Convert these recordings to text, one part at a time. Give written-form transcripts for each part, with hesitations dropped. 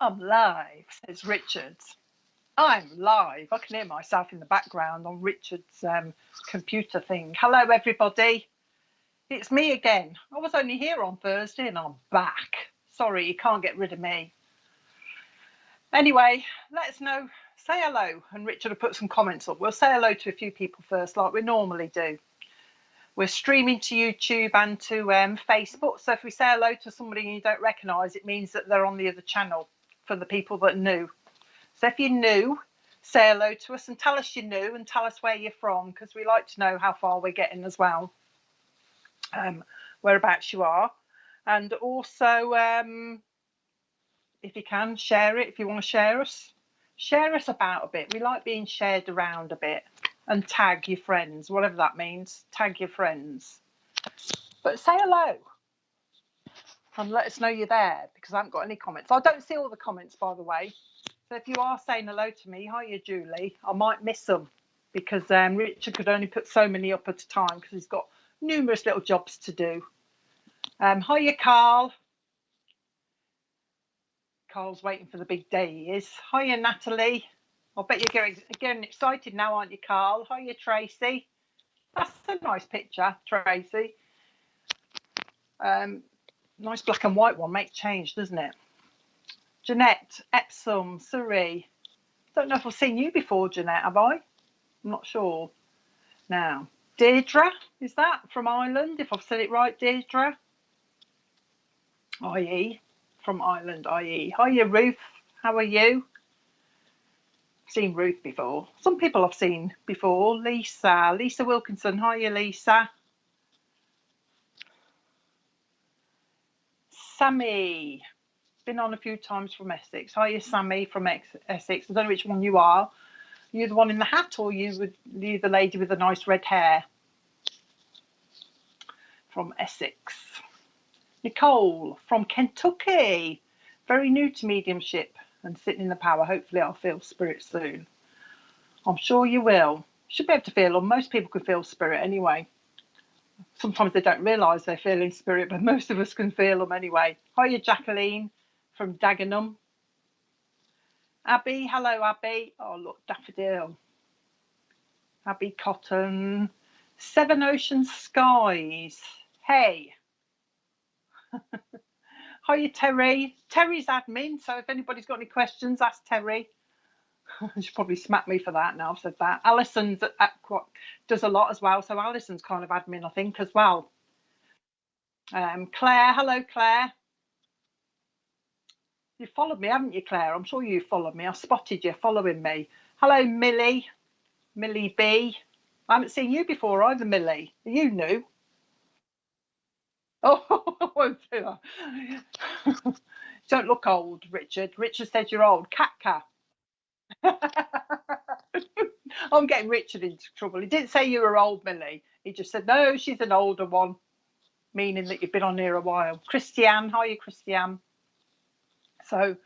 I'm live, says Richard. I'm live. I can hear myself in the background on Richard's computer thing. Hello, everybody. It's me again. I was only here on Thursday and I'm back. Sorry, you can't get rid of me. Anyway, let us know. Say hello. And Richard will put some comments up. We'll say hello to a few people first, like we normally do. We're streaming to YouTube and to Facebook. So if we say hello to somebody you don't recognise, it means that they're on the other channel for the people that are new. So if you're new, say hello to us and tell us you're new and tell us where you're from, because we like to know how far we're getting as well, whereabouts you are. And also, if you can, share it. If you want to share us about a bit. We like being shared around a bit. And tag your friends, whatever that means. Tag your friends. But say hello. And let us know you're there, because I haven't got any comments. I don't see all the comments, by the way. So if you are saying hello to me, hiya, Julie, I might miss them, because Richard could only put so many up at a time because he's got numerous little jobs to do. Hiya, Carl. Carl's waiting for the big day, he is. Hiya, Natalie. I bet you're getting excited now, aren't you, Carl? Hiya, Tracy. That's a nice picture, Tracy. Nice black and white one, makes change, doesn't it? Jeanette, Epsom, Surrey. Don't know if I've seen you before, Jeanette, have I? I'm not sure. Now, Deirdre, is that from Ireland? If I've said it right, Deirdre? IE, from Ireland, IE. Hiya, Ruth, how are you? Seen Ruth before. Some people I've seen before. Lisa Wilkinson. Hiya, Lisa. Sammy, been on a few times from Essex. Hiya, Sammy from Essex. I don't know which one you are. You the one in the hat, or you the lady with the nice red hair from Essex? Nicole from Kentucky. Very new to mediumship and sitting in the power. Hopefully I'll feel spirit soon. I'm sure you will. Should be able to feel them. Most people can feel spirit anyway. Sometimes they don't realise they're feeling spirit, but most of us can feel them anyway. Hiya, Jacqueline from Dagenham. Abby, hello, Abby. Oh, look, daffodil. Abby Cotton. Seven Ocean Skies. Hey. Hiya, Terry. Terry's admin, so if anybody's got any questions, ask Terry. She'll probably smack me for that now I've said that. Alison's does a lot as well, so Alison's kind of admin, I think, as well. Claire, hello, Claire. You followed me, haven't you, Claire? I'm sure you followed me. I spotted you following me. Hello, Millie. Millie B. I haven't seen you before either, Millie. Are you new? Oh, I won't do that. Don't look old, Richard. Richard said you're old. Katka. I'm getting Richard into trouble. He didn't say you were old, Millie. He just said, no, she's an older one, meaning that you've been on here a while. Christiane, how are you, Christiane? So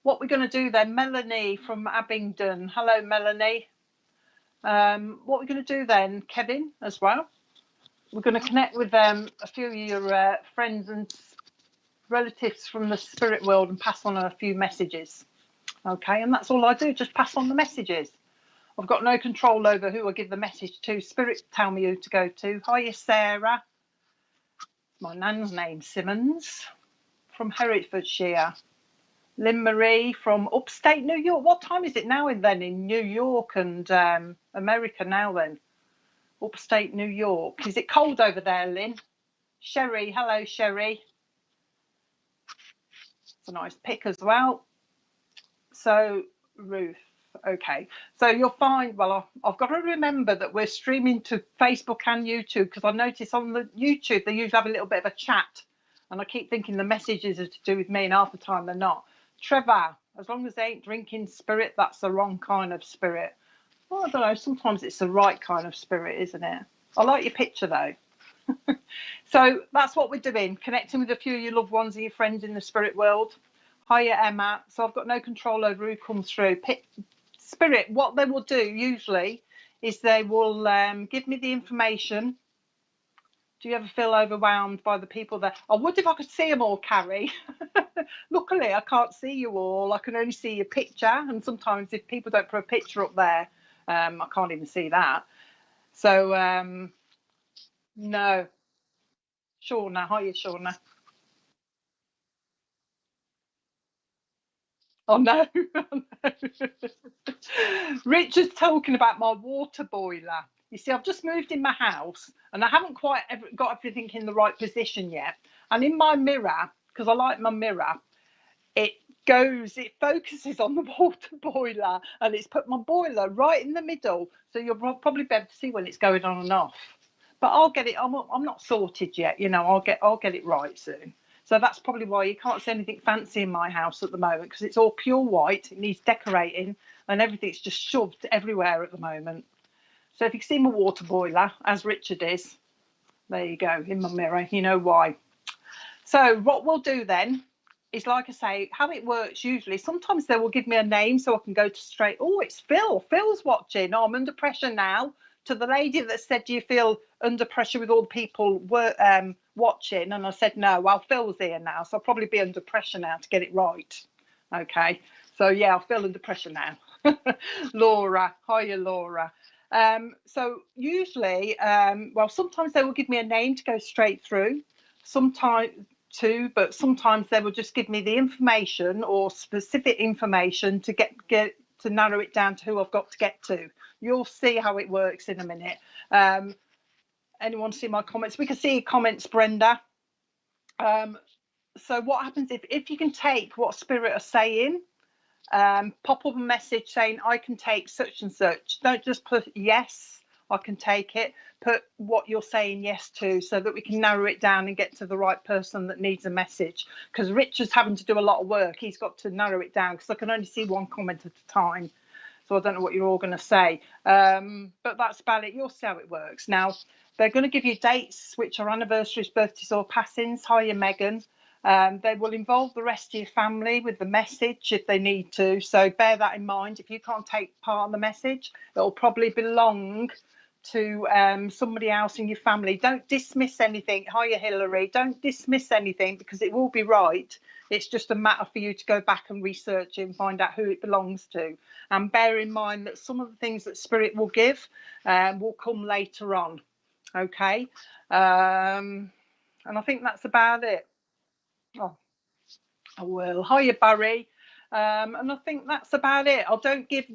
what we're going to do then, Melanie from Abingdon. Hello, Melanie. What we're going to do then, Kevin, as well, we're going to connect with a few of your friends and relatives from the spirit world and pass on a few messages. Okay, and that's all I do, just pass on the messages. I've got no control over who I give the message to. Spirit tell me who to go to. Hiya, Sarah. My nan's name, Simmons, from Herefordshire. Lynn Marie from upstate New York. What time is it now then in New York and America now then? Upstate New York. Is it cold over there, Lynn? Sherry, hello, Sherry. It's a nice pic as well. So, Ruth. Okay, so you'll find, well, I've got to remember that we're streaming to Facebook and YouTube, because I notice on the YouTube they usually have a little bit of a chat, and I keep thinking the messages are to do with me, and half the time they're not. Trevor, as long as they ain't drinking spirit, that's the wrong kind of spirit. Well, I don't know, sometimes it's the right kind of spirit, isn't it? I like your picture though. So that's what we're doing, connecting with a few of your loved ones and your friends in the spirit world. Hiya, Emma. So I've got no control over who comes through. Spirit, what they will do usually is they will give me the information Do you ever feel overwhelmed by the people that I would if I could see them all, Carrie? Luckily, I can't see you all. I can only see your picture. And sometimes if people don't put a picture up there, I can't even see that. So, no. Shauna, hiya, Shauna. Oh, no. Richard's talking about my water boiler. You see, I've just moved in my house and I haven't quite got everything in the right position yet. And in my mirror, because I like my mirror, it focuses on the water boiler and it's put my boiler right in the middle. So you'll probably be able to see when it's going on and off. But I'll get it. I'm not sorted yet. I'll get it right soon. So that's probably why you can't see anything fancy in my house at the moment, because it's all pure white. It needs decorating and everything's just shoved everywhere at the moment. So if you can see my water boiler, as Richard is, there you go, in my mirror, you know why. So what we'll do then is, like I say, how it works usually, sometimes they will give me a name so I can go to straight, oh, it's Phil. Phil's watching. Oh, I'm under pressure now. To the lady that said, do you feel under pressure with all the people watching? And I said, no, well, Phil's here now, so I'll probably be under pressure now to get it right. Okay, so yeah, I'll feel under pressure now. Laura, hiya, Laura. So usually, well, sometimes they will give me a name to go straight through. Sometimes two, but sometimes they will just give me the information or specific information to get to narrow it down to who I've got to get to. You'll see how it works in a minute. Anyone see my comments? We can see your comments, Brenda. So what happens if you can take what Spirit are saying, pop up a message saying I can take such and such. Don't just put yes, I can take it. Put what you're saying yes to, so that we can narrow it down and get to the right person that needs a message. Because Richard's having to do a lot of work. He's got to narrow it down because I can only see one comment at a time. So I don't know what you're all going to say. But that's about it. You'll see how it works. Now, they're going to give you dates, which are anniversaries, birthdays or passings. Hiya, Megan. They will involve the rest of your family with the message if they need to. So bear that in mind. If you can't take part in the message, it'll probably belong to somebody else in your family. Don't dismiss anything. Hiya, Hillary. Don't dismiss anything because it will be right. It's just a matter for you to go back and research it and find out who it belongs to. And bear in mind that some of the things that Spirit will give will come later on. Okay. And I think that's about it. Oh, I will. Hiya, Barry. And I think that's about it.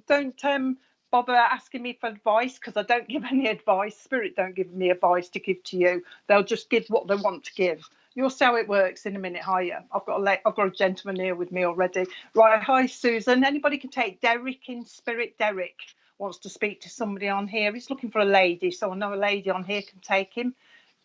Don't bother asking me for advice, because I don't give any advice. Spirit don't give me advice to give to you. They'll just give what they want to give. You'll see how it works in a minute. Hiya. I've got a gentleman here with me already. Right. Hi, Susan. Anybody can take Derek in spirit. Derek wants to speak to somebody on here. He's looking for a lady, so I know a lady on here can take him.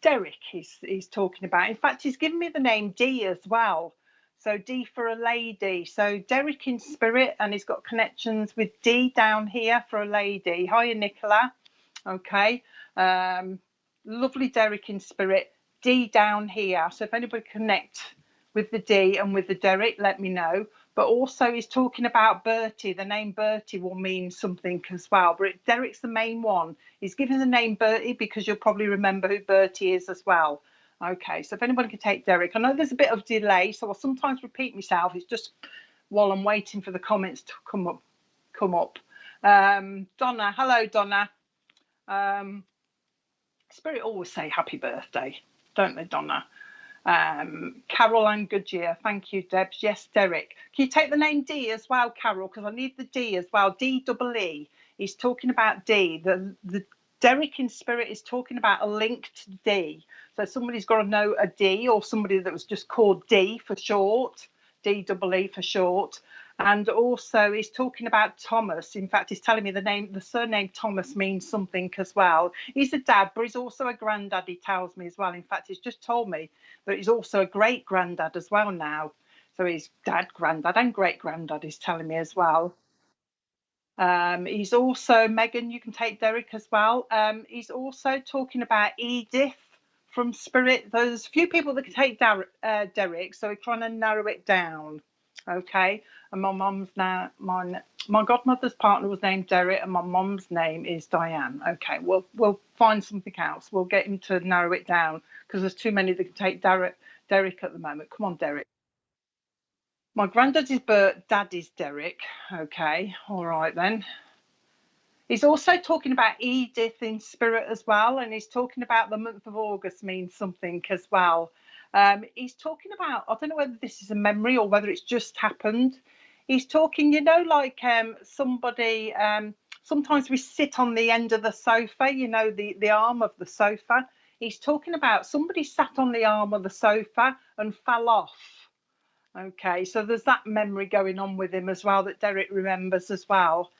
Derek he's talking about. In fact, he's given me the name D as well. So D for a lady. So Derek in spirit, and he's got connections with D down here for a lady. Hiya, Nicola. Okay. Lovely Derek in spirit. D down here. So if anybody connect with the D and with the Derek, let me know. But also he's talking about Bertie. The name Bertie will mean something as well. But Derek's the main one. He's given the name Bertie because you'll probably remember who Bertie is as well. Okay, so if anybody can take Derek. I know there's a bit of delay, so I'll sometimes repeat myself. It's just while I'm waiting for the comments to come up. Donna, hello, Donna. Spirit always say happy birthday, don't they, Donna? Caroline Goodyear, thank you, Debs. Yes, Derek. Can you take the name D as well, Carol? Because I need the D as well. D-double-E. He's talking about D. The Derek in spirit is talking about a link to D. So somebody's got to know a D, or somebody that was just called D for short. D-double-E for short. And also he's talking about Thomas. In fact, he's telling me the surname Thomas means something as well. He's a dad, but he's also a granddad, he tells me as well. In fact, he's just told me that he's also a great granddad as well now. So he's dad, granddad and great granddad, he's telling me as well. He's also, Megan, you can take Derek as well. He's also talking about Edith from Spirit. There's a few people that can take Derek, so we're trying to narrow it down. Okay, and my mum's now my godmother's partner was named Derek, and my mum's name is Diane. Okay, we'll find something else. We'll get him to narrow it down because there's too many that can take Derek at the moment. Come on, Derek. My granddad's dad is Derek. Okay, all right then. He's also talking about Edith in spirit as well, and he's talking about the month of August means something as well. He's talking about, I don't know whether this is a memory or whether it's just happened. He's talking, like somebody, sometimes we sit on the end of the sofa, the arm of the sofa. He's talking about somebody sat on the arm of the sofa and fell off. Okay, so there's that memory going on with him as well that Derek remembers as well.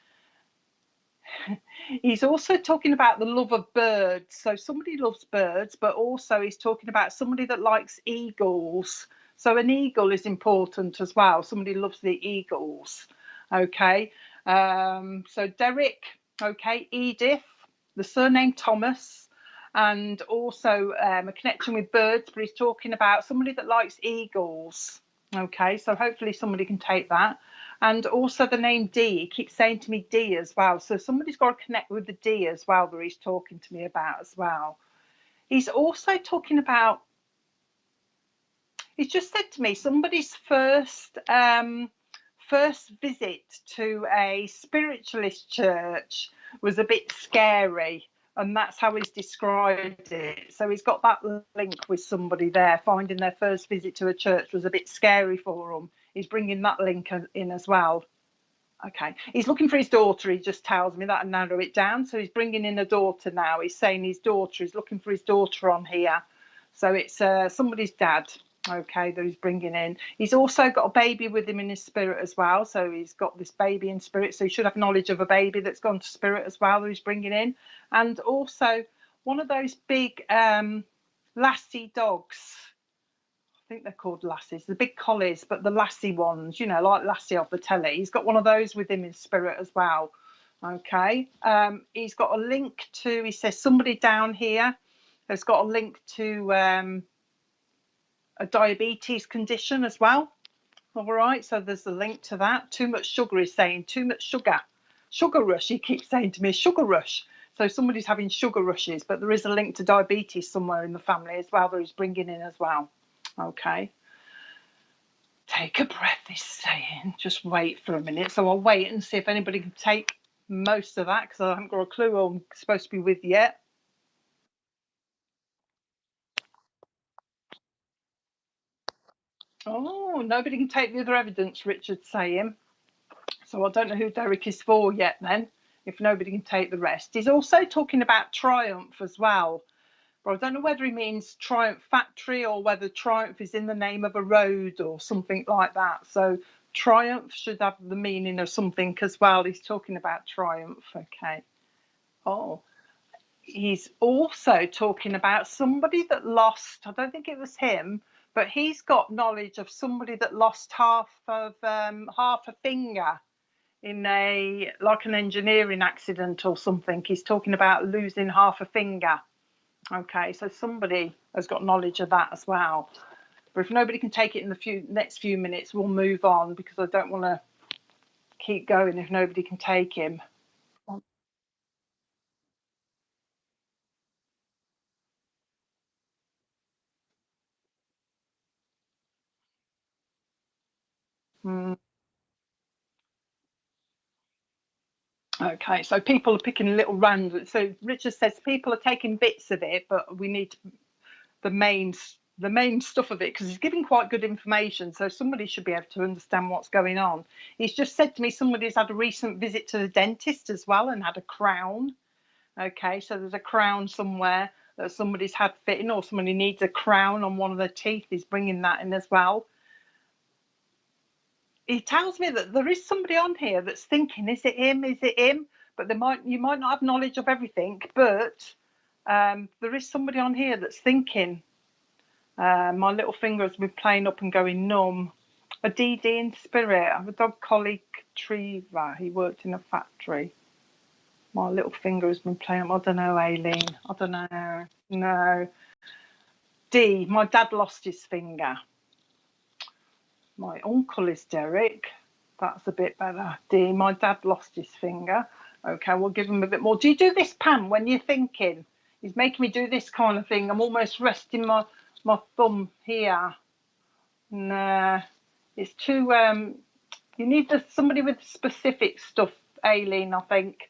He's also talking about the love of birds. So somebody loves birds, but also he's talking about somebody that likes eagles. So an eagle is important as well. Somebody loves the eagles. Okay. So Derek, okay, Edith, the surname Thomas, and also a connection with birds, but he's talking about somebody that likes eagles. Okay, so hopefully somebody can take that. And also the name D, he keeps saying to me D as well. So somebody's got to connect with the D as well that he's talking to me about as well. He's also talking about, he's just said to me, somebody's first visit to a spiritualist church was a bit scary. And that's how he's described it. So he's got that link with somebody there. Finding their first visit to a church was a bit scary for him. He's bringing that link in as well. Okay. He's looking for his daughter. He just tells me that and narrow it down. So he's bringing in a daughter now. He's saying his daughter. He's looking for his daughter on here. So it's somebody's dad. Okay, that he's bringing in. He's also got a baby with him in his spirit as well. So he's got this baby in spirit. So he should have knowledge of a baby that's gone to spirit as well that he's bringing in. And also one of those big lassie dogs. I think they're called lassies. The big collies, but the lassie ones, like Lassie off the telly. He's got one of those with him in spirit as well. Okay. He's got a link to, he says, somebody down here has got a link to a diabetes condition as well. All right, so there's a link to that. Too much sugar, is saying, too much sugar. Sugar rush, he keeps saying to me, sugar rush. So somebody's having sugar rushes, but there is a link to diabetes somewhere in the family as well that he's bringing in as well. Okay. Take a breath, he's saying. Just wait for a minute. So I'll wait and see if anybody can take most of that because I haven't got a clue who I'm supposed to be with yet. Oh, nobody can take the other evidence, Richard's saying. So I don't know who Derek is for yet then, if nobody can take the rest. He's also talking about triumph as well. But I don't know whether he means Triumph Factory or whether Triumph is in the name of a road or something like that. So Triumph should have the meaning of something as well. He's talking about Triumph. Okay. Oh, he's also talking about somebody that lost, I don't think it was him, but he's got knowledge of somebody that lost half a finger in like an engineering accident or something. He's talking about losing half a finger. Okay, so somebody has got knowledge of that as well. But if nobody can take it in the next few minutes, we'll move on because I don't want to keep going if nobody can take him. Mm. Okay, so people are picking little random. So Richard says people are taking bits of it, but we need the main stuff of it because he's giving quite good information. So somebody should be able to understand what's going on. He's just said to me somebody's had a recent visit to the dentist as well and had a crown. Okay, so there's a crown somewhere that somebody's had fitting or somebody needs a crown on one of their teeth. He's bringing that in as well. He tells me that there is somebody on here that's thinking, is it him? Is it him? But you might not have knowledge of everything, but there is somebody on here that's thinking. My little finger has been playing up and going numb. A DD in spirit. I have a dog colleague, Treva. He worked in a factory. My little finger has been playing up. I don't know, Aileen. I don't know. No. D, my dad lost his finger. My uncle is Derek. That's a bit better. D, my dad lost his finger. Okay, we'll give him a bit more. Do you do this, Pam, when you're thinking? He's making me do this kind of thing. I'm almost resting my thumb here. Nah, it's too. You need somebody with specific stuff, Aileen, I think,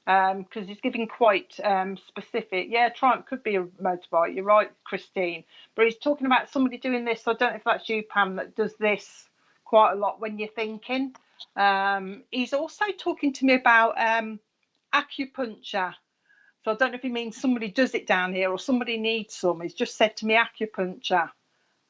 because he's giving quite specific. Yeah, Triumph could be a motorbike. You're right, Christine. But he's talking about somebody doing this. So I don't know if that's you, Pam, that does this quite a lot when you're thinking. He's also talking to me about acupuncture. So I don't know if he means somebody does it down here or somebody needs some. He's just said to me acupuncture.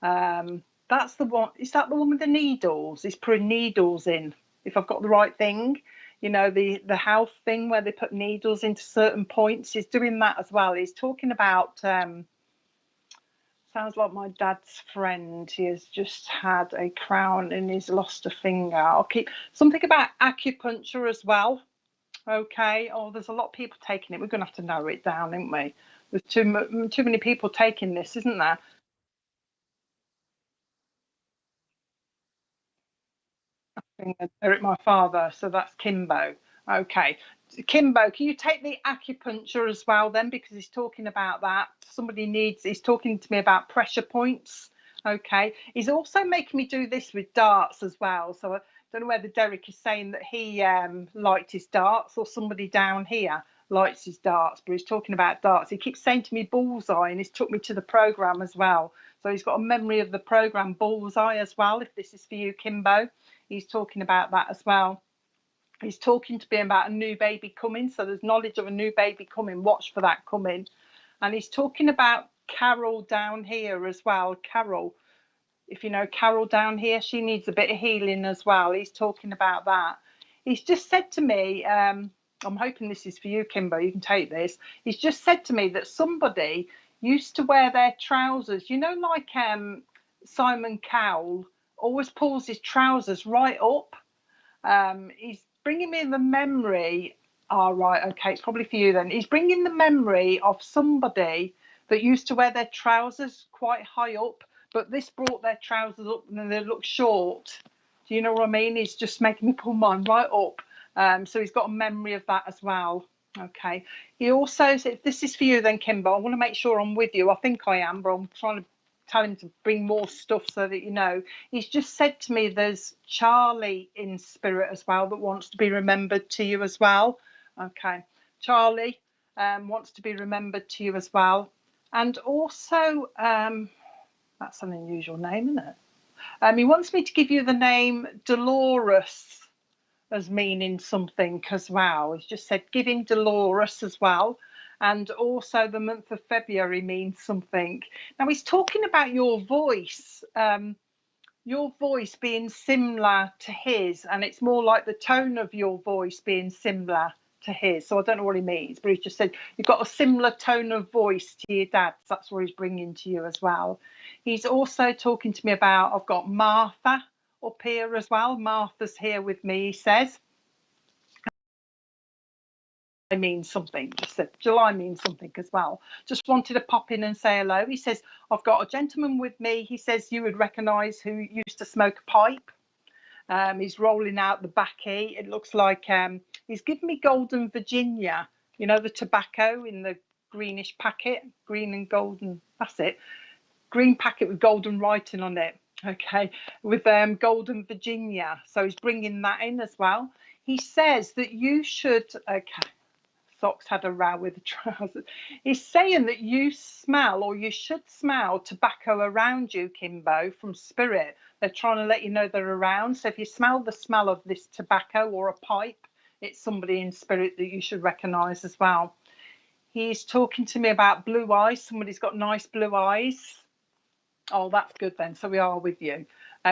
That's the one. Is that the one with the needles? He's putting needles in. If I've got the right thing, you know, the health thing where they put needles into certain points. He's doing that as well. He's talking about. Sounds like my dad's friend. He has just had a crown and he's lost a finger. I'll keep something about acupuncture as well. Okay. Oh, there's a lot of people taking it. We're going to have to narrow it down, aren't we? There's too many people taking this, isn't there? Eric, my father. So that's Kimbo. Okay. Kimbo, can you take the acupuncture as well then? Because he's talking about that. He's talking to me about pressure points. Okay. He's also making me do this with darts as well. So I don't know whether Derek is saying that he liked his darts or somebody down here likes his darts, but he's talking about darts. He keeps saying to me bullseye, and he's took me to the program as well. So he's got a memory of the program bullseye as well, if this is for you, Kimbo. He's talking about that as well. He's talking to me about a new baby coming. So there's knowledge of a new baby coming. Watch for that coming. And he's talking about Carol down here as well. Carol, if you know Carol down here, she needs a bit of healing as well. He's talking about that. He's just said to me, I'm hoping this is for you, Kimbo. You can take this. He's just said to me that somebody used to wear their trousers, you know, like Simon Cowell always pulls his trousers right up. He's bringing me the memory. Oh, right, okay, it's probably for you then. He's bringing the memory of somebody that used to wear their trousers quite high up, but this brought their trousers up and then they look short. Do you know what I mean? He's just making me pull mine right up. So he's got a memory of that as well. Okay. He also said, if this is for you then, Kimbo, I want to make sure I'm with you. I think I am, but I'm trying to tell him to bring more stuff so that you know. He's just said to me there's Charlie in spirit as well that wants to be remembered to you as well. Okay. Charlie wants to be remembered to you as well. And also, that's an unusual name, isn't it? He wants me to give you the name Dolores as meaning something as well. He's just said give him Dolores as well. And also the month of February means something. Now he's talking about your voice being similar to his, and it's more like the tone of your voice being similar to his. So I don't know what he means, but he's just said you've got a similar tone of voice to your dad's. That's what he's bringing to you as well. He's also talking to me about, I've got Martha up here as well. Martha's here with me, he says. Means something. Just said July means something as well. Just wanted to pop in and say hello. He says I've got a gentleman with me. He says you would recognise who used to smoke a pipe. He's rolling out the backy. It looks like he's given me Golden Virginia. You know, the tobacco in the greenish packet, green and golden. That's it. Green packet with golden writing on it. Okay, with Golden Virginia. So he's bringing that in as well. He says that you should. Okay. Socks had a row with the trousers. He's saying that you smell, or you should smell, tobacco around you, Kimbo, from spirit. They're trying to let you know they're around. So if you smell the smell of this tobacco or a pipe, it's somebody in spirit that you should recognise as well. He's talking to me about blue eyes. Somebody's got nice blue eyes. Oh, that's good then. So we are with you.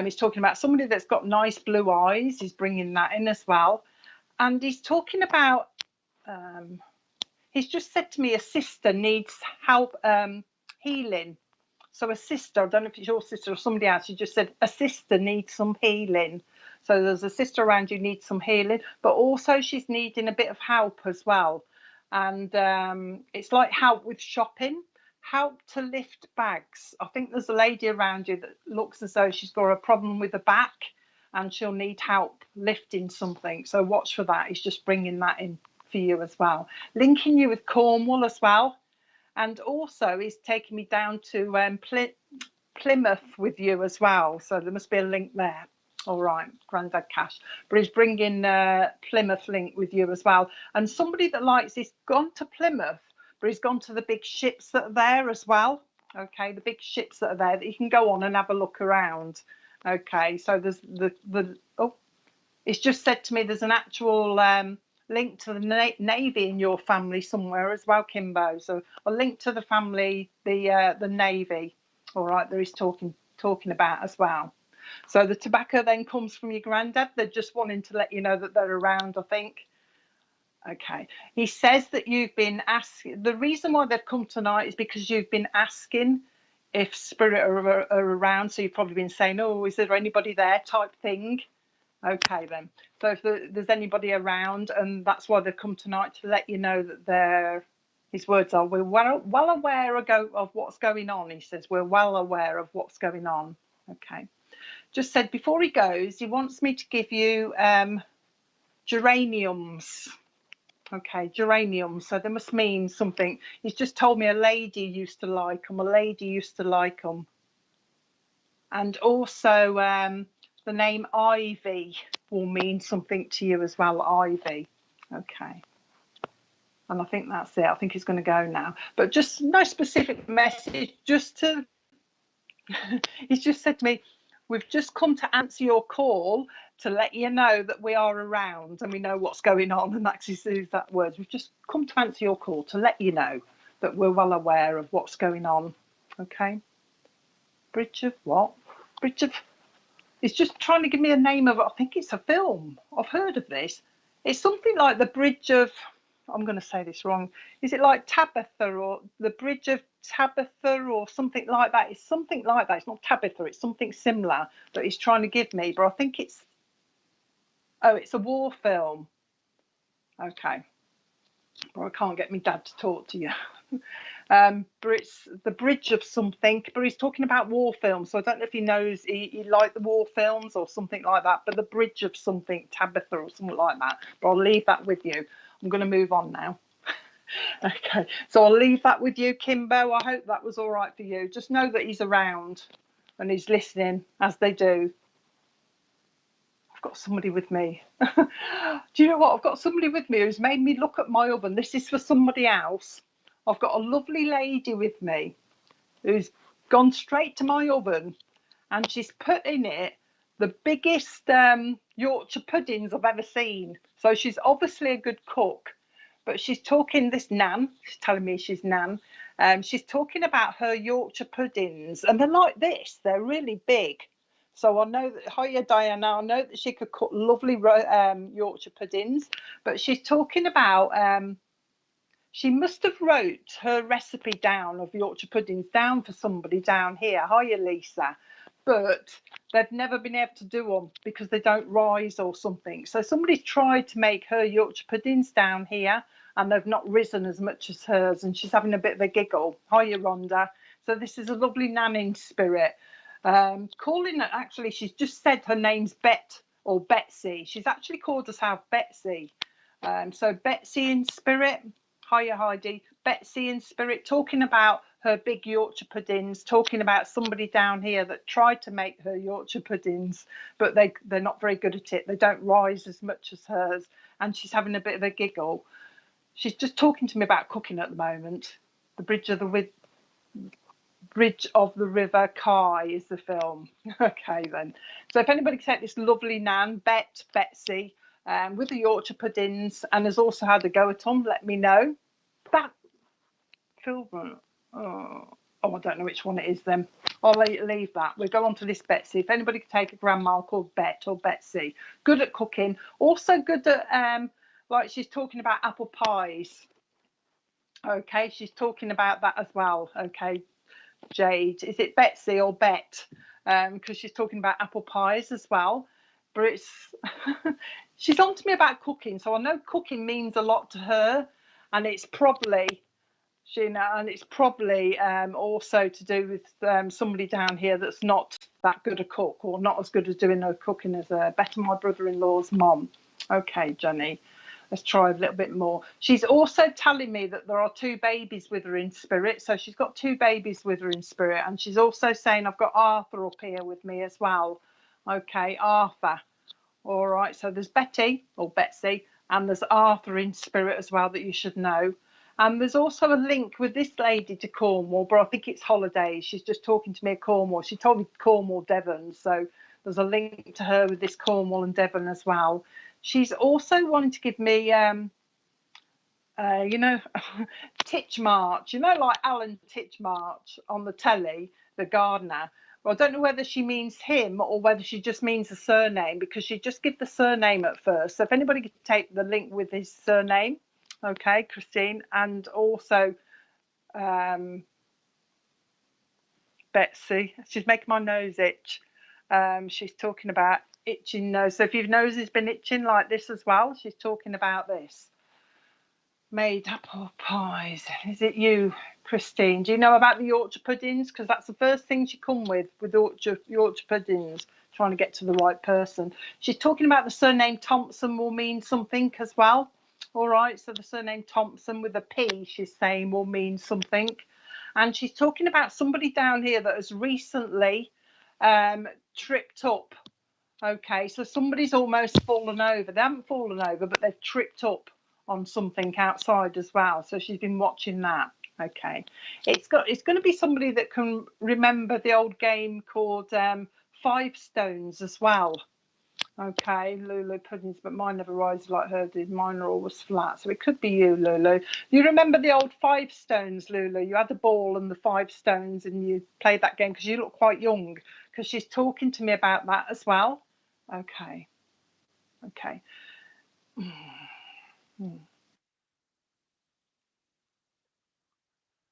He's talking about somebody that's got nice blue eyes. He's bringing that in as well. And he's talking about he's just said to me a sister needs help healing. So a sister, I don't know if it's your sister or somebody else, he just said a sister needs some healing. So there's a sister around you needs some healing, but also she's needing a bit of help as well. And it's like help with shopping. help to lift bags. I think there's a lady around you that looks as though she's got a problem with the back and she'll need help lifting something. So watch for that. He's just bringing that in for you as well. Linking you with Cornwall as well. And also he's taking me down to Plymouth with you as well. So there must be a link there. All right, Grandad Cash. But he's bringing Plymouth link with you as well. And somebody that likes, he's gone to Plymouth, but he's gone to the big ships that are there as well. Okay, the big ships that are there that you can go on and have a look around. Okay, so there's it's just said to me there's an actual link to the Navy in your family somewhere as well, Kimbo. So a link to the family, the Navy. All right, that he's talking about as well. So the tobacco then comes from your granddad. They're just wanting to let you know that they're around, I think. Okay. He says that you've been asking. The reason why they've come tonight is because you've been asking if spirit are around. So you've probably been saying, oh, is there anybody there type thing. Okay, then. So if there's anybody around, and that's why they've come tonight, to let you know that they're, his words are, we're well aware of what's going on. He says, we're well aware of what's going on. Okay. Just said before he goes, he wants me to give you geraniums. Okay, geraniums. So they must mean something. He's just told me a lady used to like them. A lady used to like them. And also the name Ivy will mean something to you as well, Ivy. Okay. And I think that's it. I think he's going to go now. But just no specific message, just to, he's just said to me, we've just come to answer your call to let you know that we are around and we know what's going on. And actually says that words. We've just come to answer your call to let you know that we're well aware of what's going on. Okay. Bridge of what? Bridge of... It's just trying to give me a name of, I think it's a film. I've heard of this. It's something like the Bridge of... I'm going to say this wrong. Is it like Tabitha or the Bridge of Tabitha or something like that? It's something like that. It's not Tabitha. It's something similar that he's trying to give me. But I think it's... Oh, it's a war film. Okay. Well, I can't get my dad to talk to you. But it's the Bridge of something. But he's talking about war films. So I don't know if he knows he liked the war films or something like that. But the Bridge of something, Tabitha or something like that. But I'll leave that with you. I'm going to move on now. Okay, so I'll leave that with you, Kimbo. I hope that was all right for you. Just know that he's around and he's listening, as they do. I've got somebody with me. Do you know what? I've got somebody with me who's made me look at my oven. This is for somebody else. I've got a lovely lady with me who's gone straight to my oven and she's put in it the biggest Yorkshire puddings I've ever seen. So she's obviously a good cook, but she's talking, this Nan, she's telling me she's Nan, she's talking about her Yorkshire puddings, and they're like this, they're really big. So I know that, hiya Diana, I know that she could cook lovely Yorkshire puddings, but she's talking about, she must have wrote her recipe down of Yorkshire puddings down for somebody down here. Hiya Lisa. But they've never been able to do them because they don't rise or something. So somebody's tried to make her Yorkshire puddings down here and they've not risen as much as hers, and she's having a bit of a giggle. Hiya Rhonda. So this is a lovely nanning spirit. Calling it, actually, she's just said her name's Bet or Betsy. She's actually called herself Betsy. So Betsy in spirit. Hiya Heidi. Betsy in spirit, talking about her big Yorkshire puddings, talking about somebody down here that tried to make her Yorkshire puddings, but they're not very good at it. They don't rise as much as hers, and she's having a bit of a giggle. She's just talking to me about cooking at the moment. The Bridge of the River Kai is the film. Okay then. So if anybody can take this lovely Nan, Betsy, with the Yorkshire puddings, and has also had a go at them, let me know. That film. Oh, I don't know which one it is then. I'll leave that. We'll go on to this Betsy. If anybody could take a grandma called Bet or Betsy. Good at cooking. Also good at, like she's talking about apple pies. Okay, she's talking about that as well. Okay, Jade. Is it Betsy or Bet? Because she's talking about apple pies as well. But it's, she's on to me about cooking. So I know cooking means a lot to her. And it's probably... She, and it's probably also to do with somebody down here that's not that good a cook, or not as good as doing her cooking as Better, my brother-in-law's mom. Okay, Jenny, let's try a little bit more. She's also telling me that there are 2 babies with her in spirit. So she's got 2 babies with her in spirit. And she's also saying, I've got Arthur up here with me as well. Okay, Arthur. All right, so there's Betty, or Betsy, and there's Arthur in spirit as well that you should know. And there's also a link with this lady to Cornwall, but I think it's holidays. She's just talking to me at Cornwall. She told me Cornwall, Devon. So there's a link to her with this Cornwall and Devon as well. She's also wanting to give me, you know, Titchmarsh, you know, like Alan Titchmarsh on the telly, the gardener. Well, I don't know whether she means him or whether she just means the surname, because she just give the surname at first. So if anybody could take the link with his surname, okay, Christine, and also Betsy, she's making my nose itch. She's talking about itching nose. So if your nose has been itching like this as well, she's talking about this. Made apple pies. Is it you, Christine? Do you know about the Yorkshire puddings? Because that's the first thing she come with Yorkshire puddings, trying to get to the right person. She's talking about the surname Thompson will mean something as well. All right, so the surname Thompson with a P, she's saying, will mean something. And she's talking about somebody down here that has recently tripped up. Okay, so somebody's almost fallen over. They haven't fallen over, but they've tripped up on something outside as well. So she's been watching that. Okay, it's going to be somebody that can remember the old game called 5 Stones as well. Okay, Lulu puddings, but mine never rise like her did. Mine are always flat. So it could be you, Lulu. You remember the old 5 Stones, Lulu? You had the ball and the 5 stones and you played that game because you look quite young, because she's talking to me about that as well. Okay. Okay.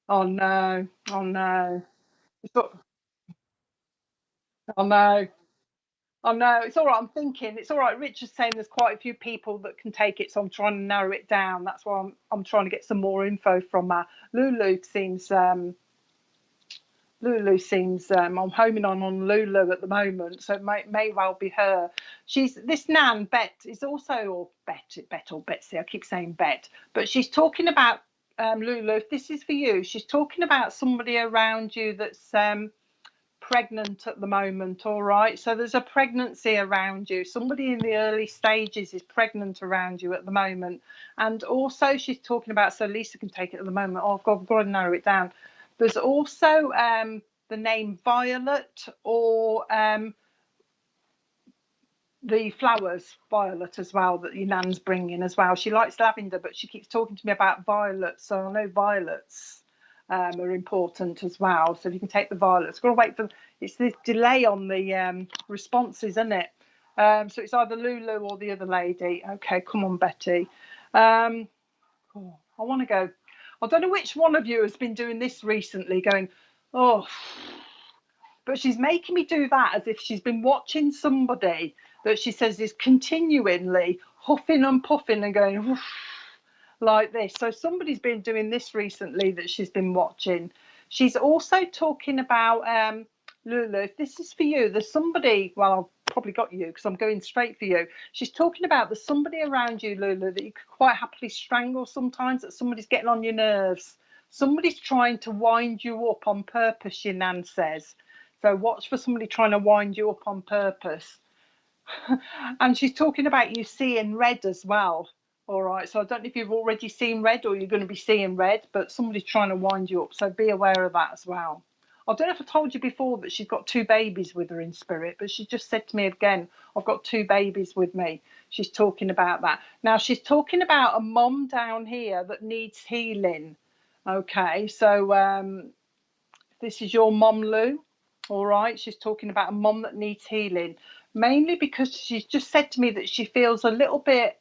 Oh no. Oh no. Oh no. Oh no, it's all right. I'm thinking it's all right. Richard's saying there's quite a few people that can take it, so I'm trying to narrow it down. That's why I'm trying to get some more info from Lulu seems I'm homing on Lulu at the moment, so it may well be her. She's this Nan Bet is also, or Bet or Betsy. I keep saying Bet, but she's talking about Lulu. If this is for you, she's talking about somebody around you that's pregnant at the moment. All right, so there's a pregnancy around you. Somebody in the early stages is pregnant around you at the moment. And also she's talking about, so Lisa can take it at the moment. Oh, I've got to narrow it down. There's also the name Violet, or the flowers Violet as well, that your Nan's bringing as well. She likes lavender, but she keeps talking to me about violets, so I know violets are important as well. So if you can take the violets, got to wait for, it's this delay on the responses, isn't it? So it's either Lulu or the other lady. Okay, come on, Betty. I want to go. I don't know which one of you has been doing this recently, going, oh, but she's making me do that as if she's been watching somebody that she says is continually huffing and puffing and going, oof, like this. So somebody's been doing this recently that she's been watching. She's also talking about Lulu, if this is for you, there's somebody, well, I've probably got you because I'm going straight for you. She's talking about there's somebody around you, Lulu, that you could quite happily strangle sometimes, that somebody's getting on your nerves. Somebody's trying to wind you up on purpose, your Nan says. So watch for somebody trying to wind you up on purpose. And she's talking about you seeing red as well. All right, so I don't know if you've already seen red or you're going to be seeing red, but somebody's trying to wind you up, so be aware of that as well. I don't know if I told you before that she's got 2 babies with her in spirit, but she just said to me again, I've got 2 babies with me. She's talking about that. Now, she's talking about a mom down here that needs healing. Okay, so this is your mom, Lou. All right, she's talking about a mom that needs healing, mainly because she's just said to me that she feels a little bit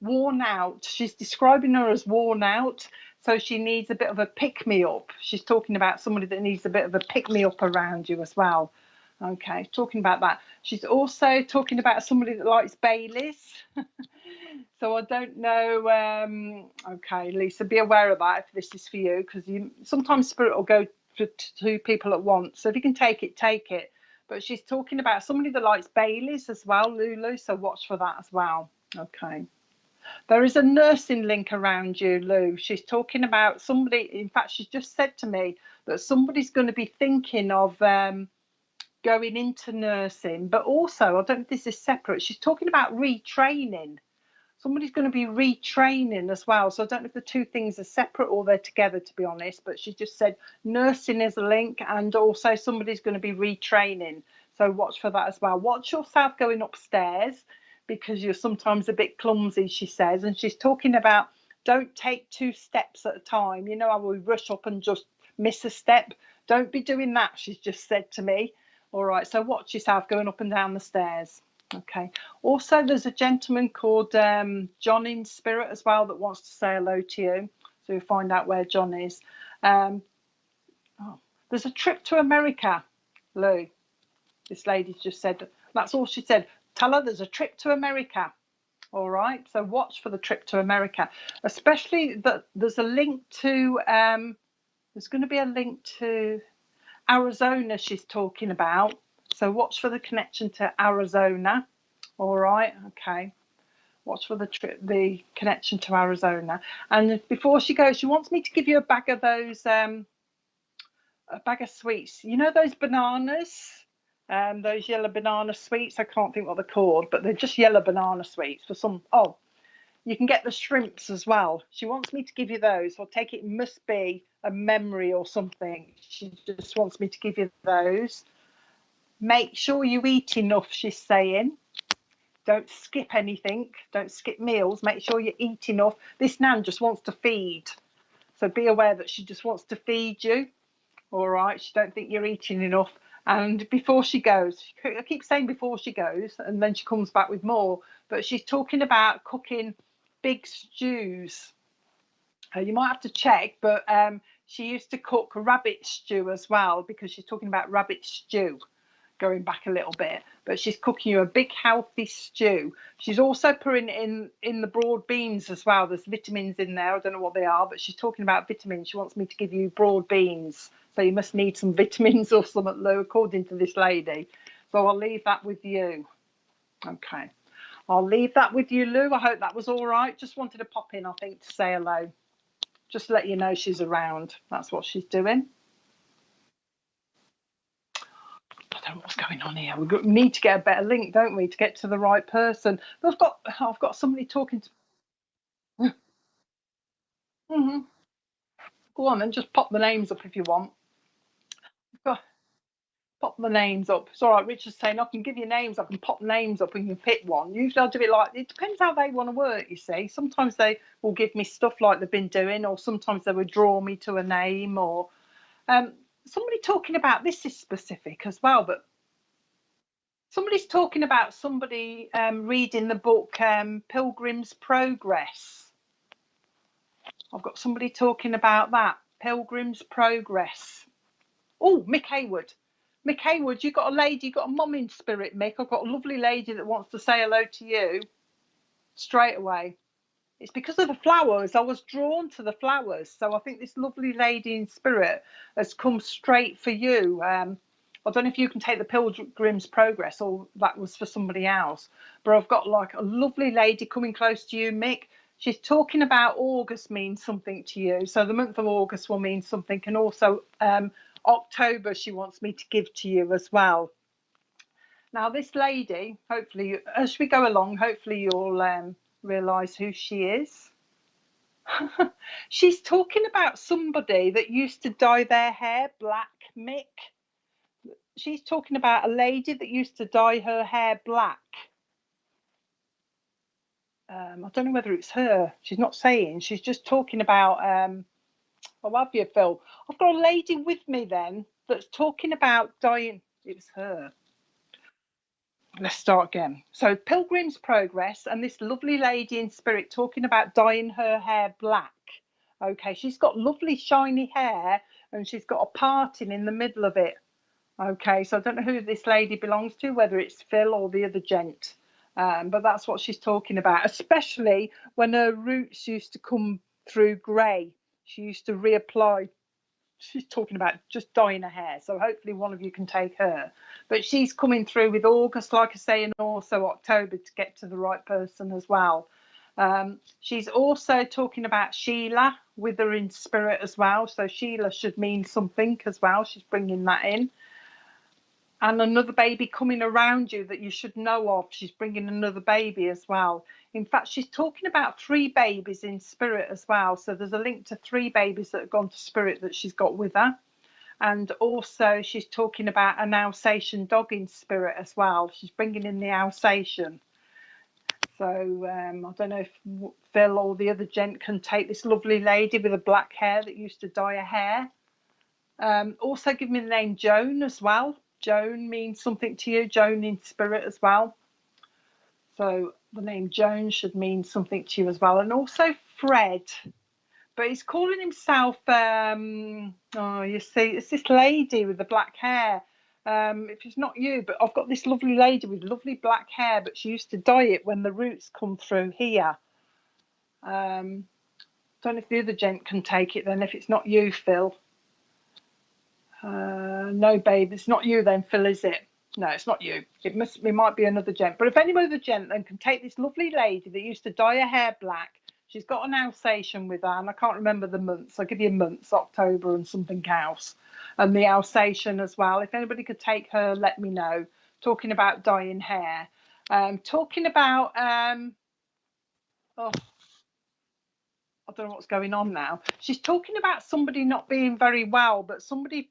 worn out. She's describing her as worn out, so she needs a bit of a pick me up. She's talking about somebody that needs a bit of a pick me up around you as well. Okay, talking about that. She's also talking about somebody that likes Baileys. So I don't know. Okay, Lisa, be aware of that if this is for you, because sometimes spirit will go to two people at once. So if you can take it, take it. But she's talking about somebody that likes Baileys as well, Lulu. So watch for that as well. Okay. There is a nursing link around you, Lou. She's talking about somebody. In fact, she's just said to me that somebody's going to be thinking of going into nursing, but also, I don't know if this is separate. She's talking about retraining. Somebody's going to be retraining as well. So I don't know if the two things are separate or they're together, to be honest. But she just said nursing is a link, and also somebody's going to be retraining. So watch for that as well. Watch yourself going upstairs, because you're sometimes a bit clumsy, she says. And she's talking about don't take 2 steps at a time. You know how we rush up and just miss a step? Don't be doing that, she's just said to me. All right, so watch yourself going up and down the stairs. Okay. Also, there's a gentleman called John in spirit as well that wants to say hello to you. So you'll find out where John is. Oh, there's a trip to America, Lou. This lady's just said, that's all she said. Tell her there's a trip to America. All right. So watch for the trip to America, especially that there's a link to, there's going to be a link to Arizona she's talking about. So watch for the connection to Arizona. All right. Okay. Watch for the connection to Arizona. And before she goes, she wants me to give you a bag of those, a bag of sweets. You know those bananas, those yellow banana sweets. I can't think what they're called, but they're just yellow banana sweets for some. Oh, you can get the shrimps as well. She wants me to give you those. I'll take it must be a memory or something. She just wants me to give you those. Make sure you eat enough, she's saying. Don't skip anything. Don't skip meals. Make sure you eat enough. This nan just wants to feed. So be aware that she just wants to feed you. All right. She don't think you're eating enough. And before she goes, I keep saying before she goes, and then she comes back with more. But she's talking about cooking big stews. You might have to check, but she used to cook rabbit stew as well, because she's talking about rabbit stew, going back a little bit. But she's cooking you a big healthy stew. She's also putting in the broad beans as well. There's vitamins in there. I don't know what they are, but she's talking about vitamins. She wants me to give you broad beans. So you must need some vitamins or something, Lou, according to this lady. So I'll leave that with you. Okay. I'll leave that with you, Lou. I hope that was all right. Just wanted to pop in, I think, to say hello. Just to let you know she's around. That's what she's doing. I don't know what's going on here. We need to get a better link, don't we, to get to the right person. But I've got somebody talking to. Mm-hmm. Go on then, just pop the names up if you want. Pop the names up. It's all right. Richard's saying I can give you names. I can pop names up and you can pick one. Usually I'll do it like, it depends how they want to work, you see. Sometimes they will give me stuff like they've been doing, or sometimes they would draw me to a name, or somebody talking about, this is specific as well, but somebody's talking about somebody reading the book Pilgrim's Progress. I've got somebody talking about that, Pilgrim's Progress. Oh, Mick Hayward. Mick Hayward, you got a lady, you got a mum in spirit, Mick. I've got a lovely lady that wants to say hello to you straight away. It's because of the flowers. I was drawn to the flowers. So I think this lovely lady in spirit has come straight for you. I don't know if you can take the Pilgrim's Progress or that was for somebody else. But I've got like a lovely lady coming close to you, Mick. She's talking about August means something to you. So the month of August will mean something. And also October she wants me to give to you as well. Now this lady, hopefully as we go along, hopefully you'll realise who she is. She's talking about somebody that used to dye their hair black, Mick. She's talking about a lady that used to dye her hair black. I don't know whether it's her. She's not saying. She's just talking about oh, have you, Phil? I've got a lady with me then that's talking about dyeing. It was her. Let's start again. So Pilgrim's Progress and this lovely lady in spirit talking about dyeing her hair black. Okay, she's got lovely shiny hair and she's got a parting in the middle of it. Okay, so I don't know who this lady belongs to, whether it's Phil or the other gent, but that's what she's talking about, especially when her roots used to come through grey. She used to reapply. She's talking about just dyeing her hair, so hopefully one of you can take her. But she's coming through with August, like I say, and also October to get to the right person as well. She's also talking about Sheila with her in spirit as well, so Sheila should mean something as well. She's bringing that in. And another baby coming around you that you should know of. She's bringing another baby as well. In fact, she's talking about 3 babies in spirit as well. So there's a link to 3 babies that have gone to spirit that she's got with her. And also she's talking about an Alsatian dog in spirit as well. She's bringing in the Alsatian. So I don't know if Phil or the other gent can take this lovely lady with the black hair that used to dye her hair. Also give me the name Joan as well. Joan means something to you, Joan in spirit as well. So the name Joan should mean something to you as well. And also Fred, but he's calling himself, oh, you see, it's this lady with the black hair. If it's not you, but I've got this lovely lady with lovely black hair, but she used to dye it when the roots come through here. Don't know if the other gent can take it then, if it's not you, Phil. No, babe, it's not you then, Phil, is it? No, it's not you. It might be another gent. But if any other gent then can take this lovely lady that used to dye her hair black, she's got an Alsatian with her, and I can't remember the months. I'll give you months, October and something else. And the Alsatian as well. If anybody could take her, let me know. Talking about dyeing hair. Talking about, oh, I don't know what's going on now. She's talking about somebody not being very well, but somebody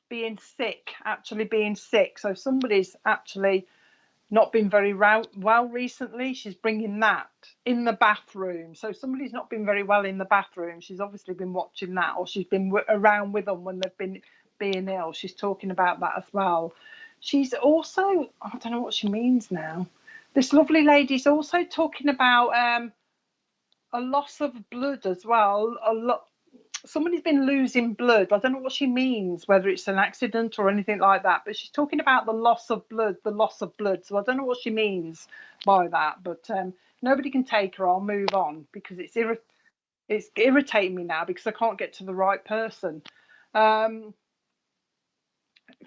being sick, actually being sick. So somebody's actually not been very well recently. She's bringing that in the bathroom. So somebody's not been very well in the bathroom. She's obviously been watching that, or she's been around with them when they've been being ill. She's talking about that as well. She's also, I don't know what she means now. This lovely lady's also talking about a loss of blood as well. Somebody's been losing blood. I don't know what she means, whether it's an accident or anything like that, but she's talking about the loss of blood. So I don't know what she means by that, but nobody can take her. I'll move on because it's irritating me now because I can't get to the right person. If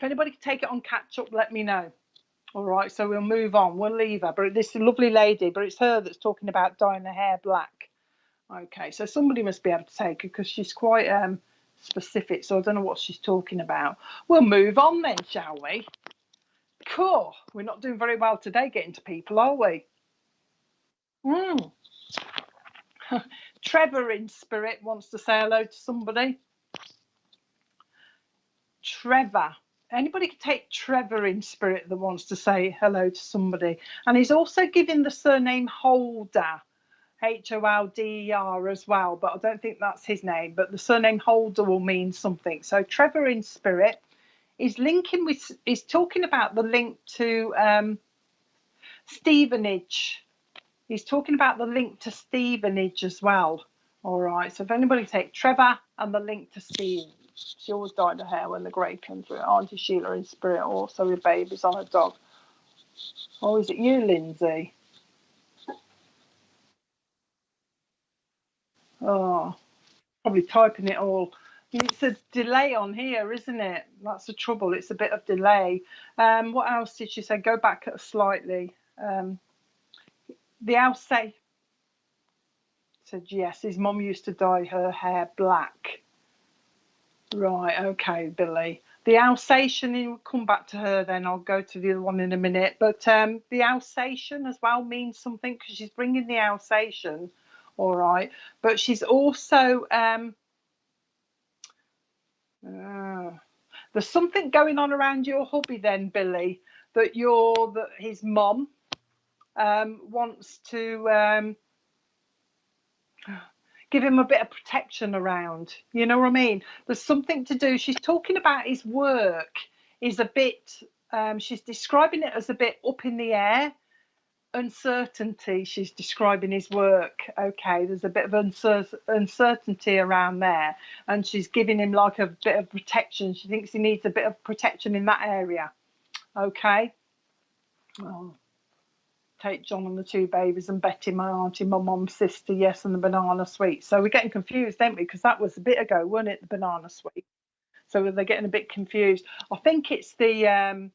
anybody can take it on catch up, let me know. All right, so we'll move on. We'll leave her, but this lovely lady, but it's her that's talking about dyeing her hair black. Okay, so somebody must be able to take her because she's quite specific, so I don't know what she's talking about. We'll move on then, shall we? Cool. We're not doing very well today getting to people, are we? Trevor in spirit wants to say hello to somebody. Trevor. Anybody can take Trevor in spirit that wants to say hello to somebody. And he's also giving the surname Holder. Holder as well, but I don't think that's his name, but the surname Holder will mean something. So Trevor in spirit is linking with, is talking about the link to Stevenage. He's talking about the link to Stevenage as well. All right, so if anybody take Trevor and the link to Steve, she always dyed her hair when the grey came through. Auntie Sheila in spirit also with babies on her dog. Oh, is it you, Lindsay? Oh, probably typing it all. It's a delay on here, isn't it? That's the trouble. It's a bit of delay. What else did she say? Go back slightly. The Alsatian said yes. His mum used to dye her hair black. Right. Okay, Billy. The Alsatian, we'll come back to her then. I'll go to the other one in a minute. But the Alsatian as well means something because she's bringing the Alsatian. All right. But she's also there's something going on around your hubby then, Billy, that his mum wants to give him a bit of protection around. You know what I mean? There's something to do. She's talking about his work is a bit, she's describing it as a bit up in the air. uncertainty. She's describing his work. Okay, there's a bit of uncertainty around there, and she's giving him like a bit of protection. She thinks he needs a bit of protection in that area. Okay. Oh, take John and the two babies and Betty, my auntie, my mum's sister, yes, and the banana sweet. So we're getting confused, don't we? Because that was a bit ago, wasn't it? The banana sweet. So they're getting a bit confused. I think it's the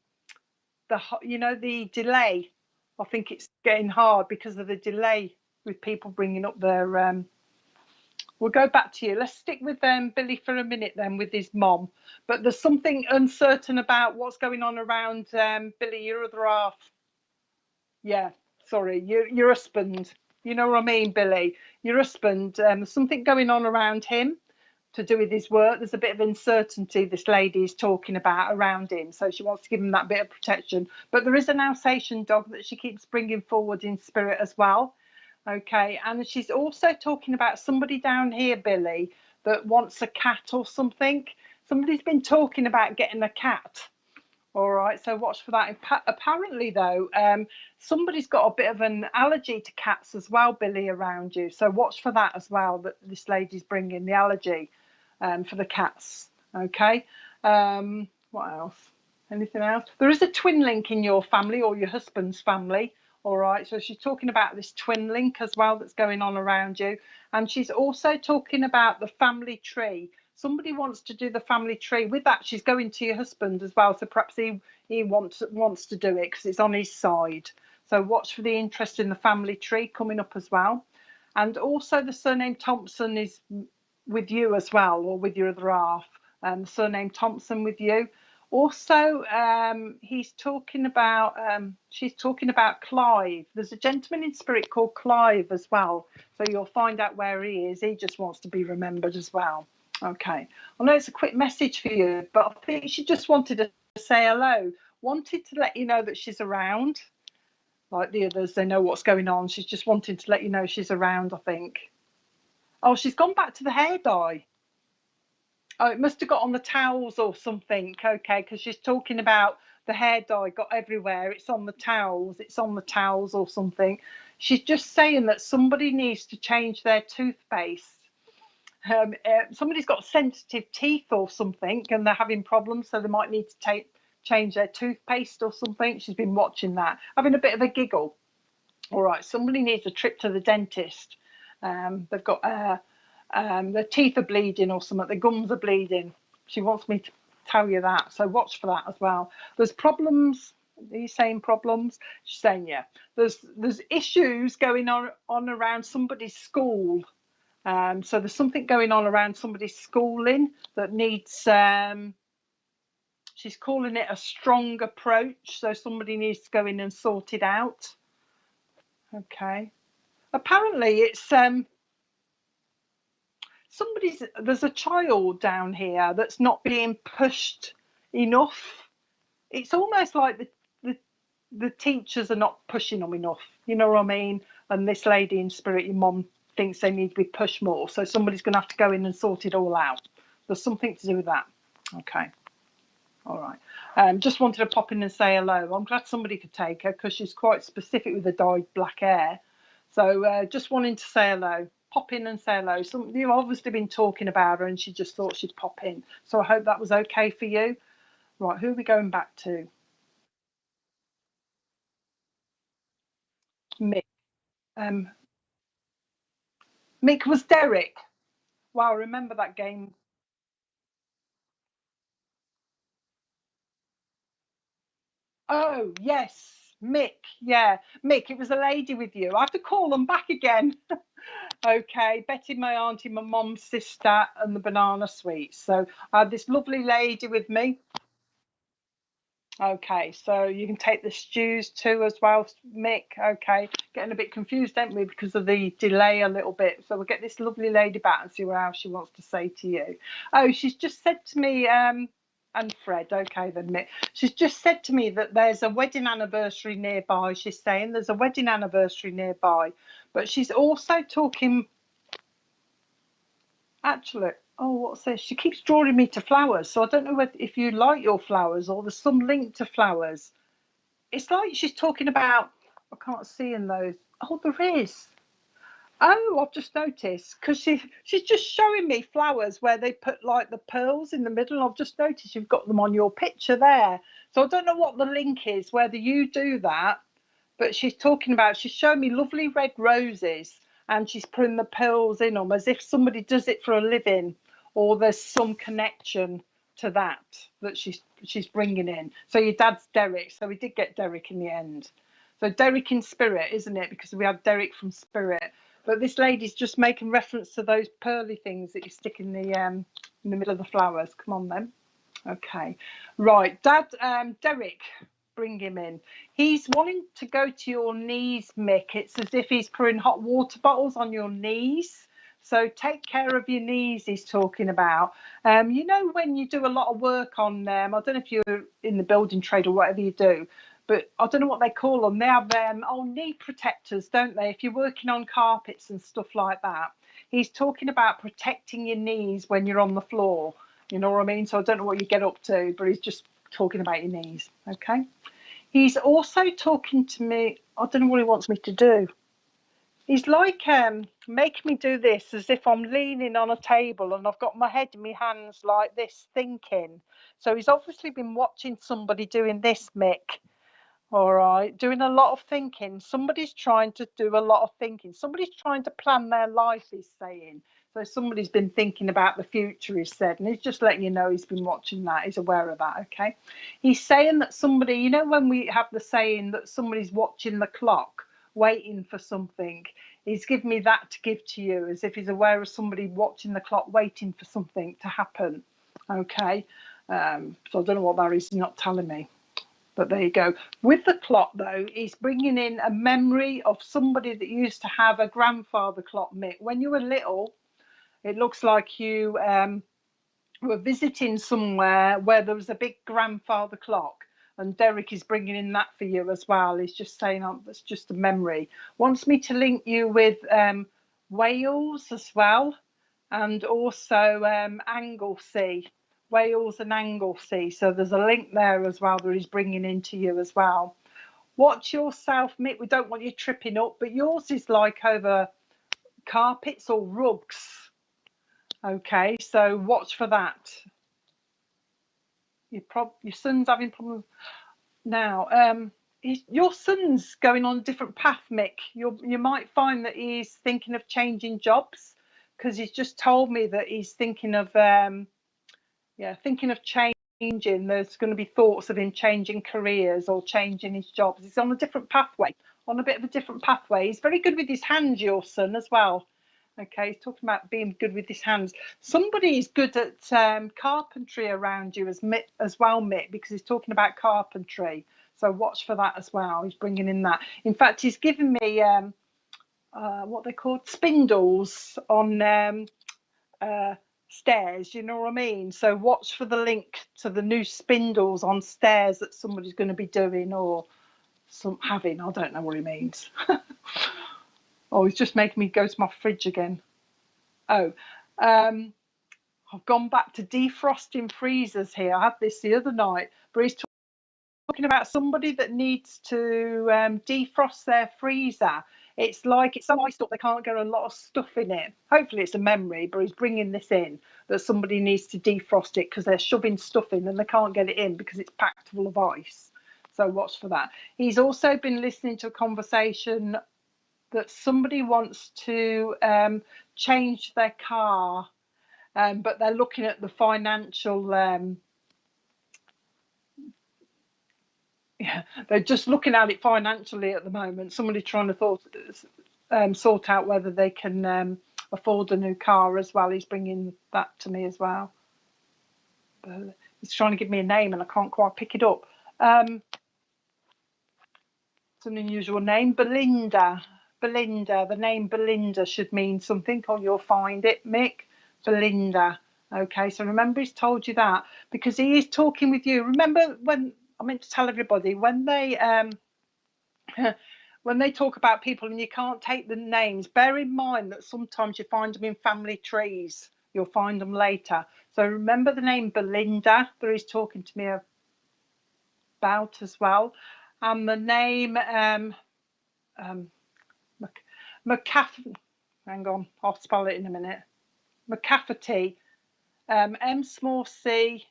delay. I think it's getting hard because of the delay with people bringing up their. We'll go back to you. Let's stick with Billy for a minute then with his mom. But there's something uncertain about what's going on around Billy, your other half. Yeah, sorry, your husband. You know what I mean, Billy? Your husband. There's something going on around him to do with his work. There's a bit of uncertainty this lady is talking about around him, so she wants to give him that bit of protection. But there is an Alsatian dog that she keeps bringing forward in spirit as well. Okay, and she's also talking about somebody down here, Billy, that wants a cat or something. Somebody's been talking about getting a cat. All right, so watch for that. Apparently, though, somebody's got a bit of an allergy to cats as well, Billy, around you. So watch for that as well, that this lady's bringing the allergy for the cats. Okay, what else? Anything else? There is a twin link in your family or your husband's family. All right, so she's talking about this twin link as well that's going on around you. And she's also talking about the family tree. Somebody wants to do the family tree. With that, she's going to your husband as well. So perhaps he wants to do it because it's on his side. So watch for the interest in the family tree coming up as well. And also the surname Thompson is with you as well, or with your other half. The surname Thompson with you. Also, she's talking about Clive. There's a gentleman in spirit called Clive as well. So you'll find out where he is. He just wants to be remembered as well. Okay, I know it's a quick message for you, but I think she just wanted to say hello, wanted to let you know that she's around. Like the others, they know what's going on. She's just wanting to let you know she's around, I think. Oh, she's gone back to the hair dye. Oh, it must have got on the towels or something. Okay, because she's talking about the hair dye got everywhere. It's on the towels. It's on the towels or something. She's just saying that somebody needs to change their toothpaste. Somebody's got sensitive teeth or something and they're having problems, so they might need to change their toothpaste or something. She's been watching that, having a bit of a giggle. All right, somebody needs a trip to the dentist. They've got their teeth are bleeding or something, their gums are bleeding. She wants me to tell you that, so watch for that as well. There's problems. Are you saying problems? She's saying yeah. There's issues going on around somebody's school. So there's something going on around somebody's schooling that needs, she's calling it a strong approach. So somebody needs to go in and sort it out. Okay. Apparently it's, there's a child down here that's not being pushed enough. It's almost like the teachers are not pushing them enough. You know what I mean? And this lady in spirit, your mum, thinks they need to be pushed more, so somebody's going to have to go in and sort it all out. There's something to do with that. Okay, all right. Just wanted to pop in and say hello. I'm glad somebody could take her because she's quite specific with the dyed black hair. So just wanting to say hello. Pop in and say hello. You've obviously been talking about her and she just thought she'd pop in. So I hope that was okay for you. Right, who are we going back to? Mick. Um, Mick was Derek. Wow, remember that game. Oh, yes, Mick. Yeah, Mick, it was a lady with you. I have to call them back again. Okay, Betty, my auntie, my mum's sister, and the banana sweets. So I had this lovely lady with me. Okay, so you can take the stews too as well, Mick. Okay, getting a bit confused, don't we, because of the delay a little bit. So we'll get this lovely lady back and see what else she wants to say to you. Oh, she's just said to me, and Fred, okay then, Mick. She's just said to me that there's a wedding anniversary nearby. She's saying there's a wedding anniversary nearby, but she's also talking. Actually, oh, what's this? She keeps drawing me to flowers, so I don't know if you like your flowers or there's some link to flowers. It's like she's talking about I can't see in those. Oh, there is. Oh, I've just noticed because she's just showing me flowers where they put like the pearls in the middle. I've just noticed you've got them on your picture there. So I don't know what the link is, whether you do that, but she's talking about, she's showing me lovely red roses and she's putting the pearls in them as if somebody does it for a living, or there's some connection to that she's bringing in. So your dad's Derek. So we did get Derek in the end. So Derek in spirit, isn't it? Because we had Derek from spirit. But this lady's just making reference to those pearly things that you stick in the middle of the flowers. Come on then. Okay. Right. Dad, Derek, bring him in. He's wanting to go to your knees, Mick. It's as if he's putting hot water bottles on your knees. So take care of your knees, he's talking about. You know, when you do a lot of work on them, I don't know if you're in the building trade or whatever you do, but I don't know what they call them. They have knee protectors, don't they? If you're working on carpets and stuff like that. He's talking about protecting your knees when you're on the floor. You know what I mean? So I don't know what you get up to, but he's just talking about your knees. Okay. He's also talking to me. I don't know what he wants me to do. He's like making me do this as if I'm leaning on a table and I've got my head in my hands like this, thinking. So he's obviously been watching somebody doing this, Mick. All right, doing a lot of thinking. Somebody's trying to do a lot of thinking. Somebody's trying to plan their life, he's saying. So somebody's been thinking about the future, he said, and he's just letting you know he's been watching that. He's aware of that, okay? He's saying that somebody, you know, when we have the saying that somebody's watching the clock, waiting for something, he's given me that to give to you, as if he's aware of somebody watching the clock, waiting for something to happen, okay? So I don't know what that is, he's not telling me. But there you go. With the clock, though, he's bringing in a memory of somebody that used to have a grandfather clock, Mick. When you were little, it looks like you were visiting somewhere where there was a big grandfather clock. And Derek is bringing in that for you as well. He's just saying, oh, that's just a memory. Wants me to link you with Wales as well. And also Anglesey. Wales and Anglesey. So there's a link there as well that he's bringing into you as well. Watch yourself, Mick. We don't want you tripping up, but yours is like over carpets or rugs. Okay, so watch for that. Your son's having problems now. Your son's going on a different path, Mick. You might find that he's thinking of changing jobs, because he's just told me that he's thinking of changing. There's going to be thoughts of him changing careers or changing his jobs. He's on a different pathway, on a bit of a different pathway. He's very good with his hands, your son, as well. Okay, he's talking about being good with his hands. Somebody is good at carpentry around you as well, Mick, because he's talking about carpentry. So watch for that as well. He's bringing in that. In fact, he's given me what they're called, spindles on stairs, you know what I mean? So watch for the link to the new spindles on stairs that somebody's going to be doing or having. I don't know what he means. Oh, he's just making me go to my fridge again. Oh, I've gone back to defrosting freezers here. I had this the other night, but he's talking about somebody that needs to defrost their freezer. It's like it's so iced up they can't get a lot of stuff in it. Hopefully it's a memory, but he's bringing this in, that somebody needs to defrost it because they're shoving stuff in and they can't get it in because it's packed full of ice. So watch for that. He's also been listening to a conversation that somebody wants to change their car, but they're looking at the financial they're just looking at it financially at the moment. Somebody trying to sort out whether they can afford a new car as well. He's bringing that to me as well. But he's trying to give me a name and I can't quite pick it up. It's an unusual name. Belinda. The name Belinda should mean something, or you'll find it, Mick. Belinda. Okay, so remember he's told you that because he is talking with you. Remember when I meant to tell everybody, when they talk about people and you can't take the names, bear in mind that sometimes you find them in family trees. You'll find them later. So remember the name Belinda that he's talking to me about as well. And the name McCaff. Hang on, I'll spell it in a minute. McCafferty. M small c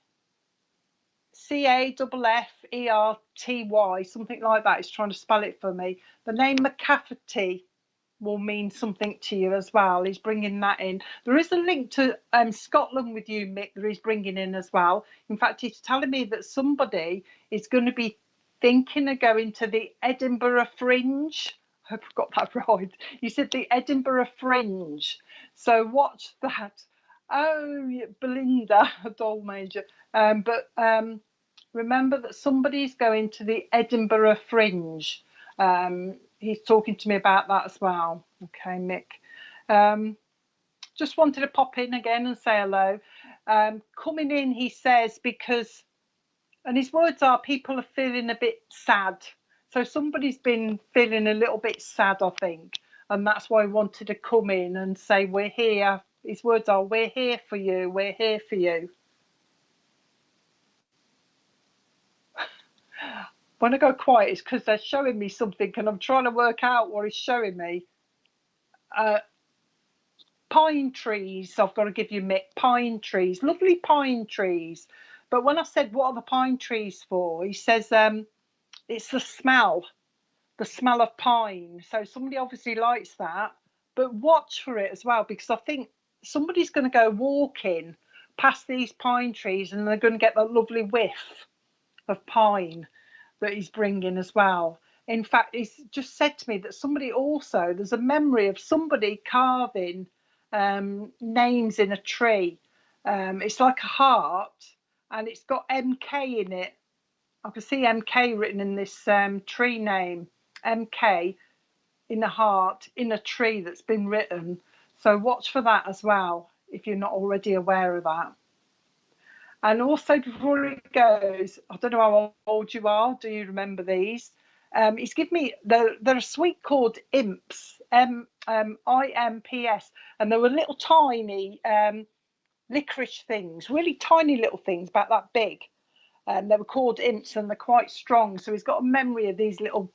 CAFFERTY, something like that. He's trying to spell it for me. The name McCafferty will mean something to you as well. He's bringing that in. There is a link to Scotland with you, Mick, that he's bringing in as well. In fact, he's telling me that somebody is going to be thinking of going to the Edinburgh Fringe. I hope I've got that right. You said the Edinburgh Fringe. So watch that. Oh, Belinda, a doll major. Remember that somebody's going to the Edinburgh Fringe. He's talking to me about that as well. Okay, Mick. Just wanted to pop in again and say hello. Coming in, he says, because, and his words are, people are feeling a bit sad. So somebody's been feeling a little bit sad, I think. And that's why I wanted to come in and say, we're here. His words are, we're here for you. We're here for you. When I go quiet, it's because they're showing me something and I'm trying to work out what he's showing me. Pine trees, I've got to give you, Mick. Pine trees, lovely pine trees. But when I said, what are the pine trees for? He says, it's the smell of pine. So somebody obviously likes that. But watch for it as well, because I think somebody's going to go walking past these pine trees and they're going to get that lovely whiff of pine that he's bringing as well. In fact, he's just said to me that somebody also, there's a memory of somebody carving names in a tree. It's like a heart and it's got MK in it. I can see MK written in this tree name, MK in a heart in a tree that's been written. So watch for that as well, if you're not already aware of that. And also, before it goes, I don't know how old you are. Do you remember these? He's given me, they're a sweet called Imps, IMPS, and they were little tiny licorice things, really tiny little things, about that big. They were called Imps, and they're quite strong. So he's got a memory of these little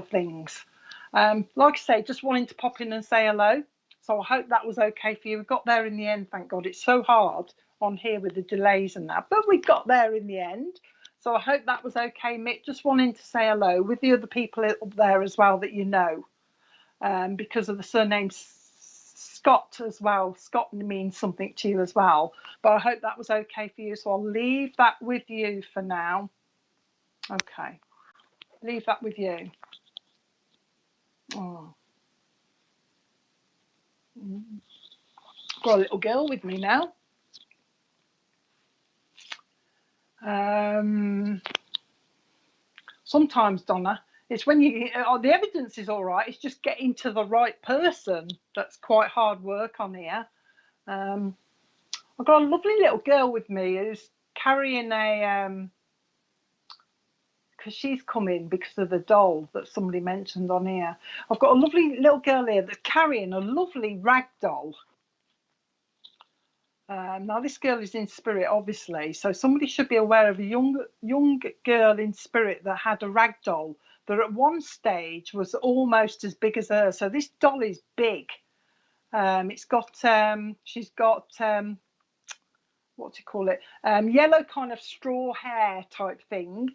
things. Like I say, just wanting to pop in and say hello. So I hope that was okay for you. We got there in the end, thank God. It's so hard on here with the delays and that, but we got there in the end. So I hope that was okay, Mick. Just wanting to say hello with the other people up there as well that you know, because of the surname Scott as well. Scott means something to you as well. But I hope that was okay for you. So I'll leave that with you for now. Okay, leave that with you. Oh. Got a little girl with me now. Sometimes, Donna, it's when you the evidence is all right, it's just getting to the right person that's quite hard work on here. I've got a lovely little girl with me who's carrying a because she's coming because of the doll that somebody mentioned on here. I've got a lovely little girl here that's carrying a lovely rag doll. Now this girl is in spirit, obviously, so somebody should be aware of a young girl in spirit that had a rag doll that at one stage was almost as big as her. So this doll is big. It's got she's got what do you call it, yellow kind of straw hair type thing,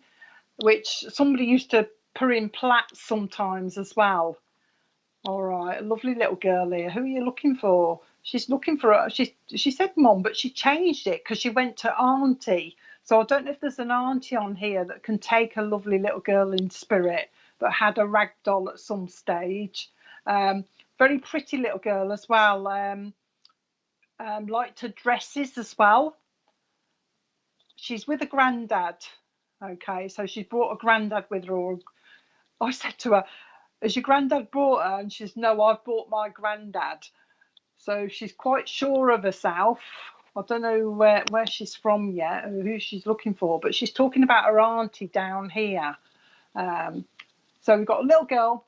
which somebody used to put in plaits sometimes as well. All right, a lovely little girl here. Who are you looking for? She's looking for she said mom, but she changed it because she went to auntie. So I don't know if there's an auntie on here that can take a lovely little girl in spirit that had a rag doll at some stage. Very pretty little girl as well. Liked her dresses as well. She's with a granddad. Okay, so she's brought a granddad with her. Or I said to her, has your granddad brought her? And she says, no, I've brought my granddad. So she's quite sure of herself. I don't know where she's from yet, or who she's looking for, but she's talking about her auntie down here. So we've got a little girl,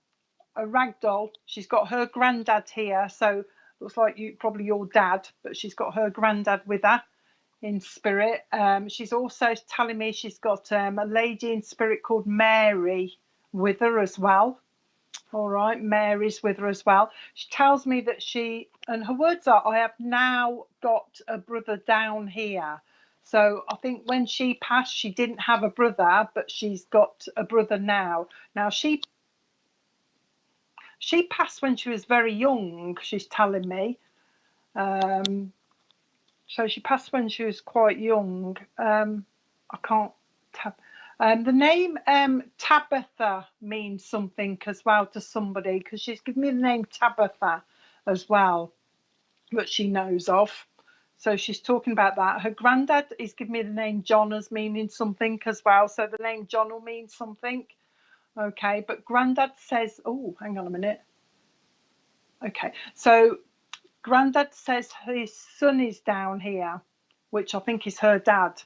a rag doll. She's got her granddad here. So looks like probably your dad, but she's got her granddad with her in spirit. She's also telling me she's got a lady in spirit called Mary with her as well. All right, Mary's with her as well. She tells me that and her words are, I have now got a brother down here. So I think when she passed, she didn't have a brother, but she's got a brother now. Now she passed when she was very young, she's telling me. So she passed when she was quite young. I can't tab. The name Tabitha means something as well to somebody, because she's given me the name Tabitha as well, that she knows of. So she's talking about that. Her granddad is giving me the name John as meaning something as well. So the name John will mean something. Okay, but granddad says, oh, hang on a minute. Okay, so granddad says his son is down here, which I think is her dad.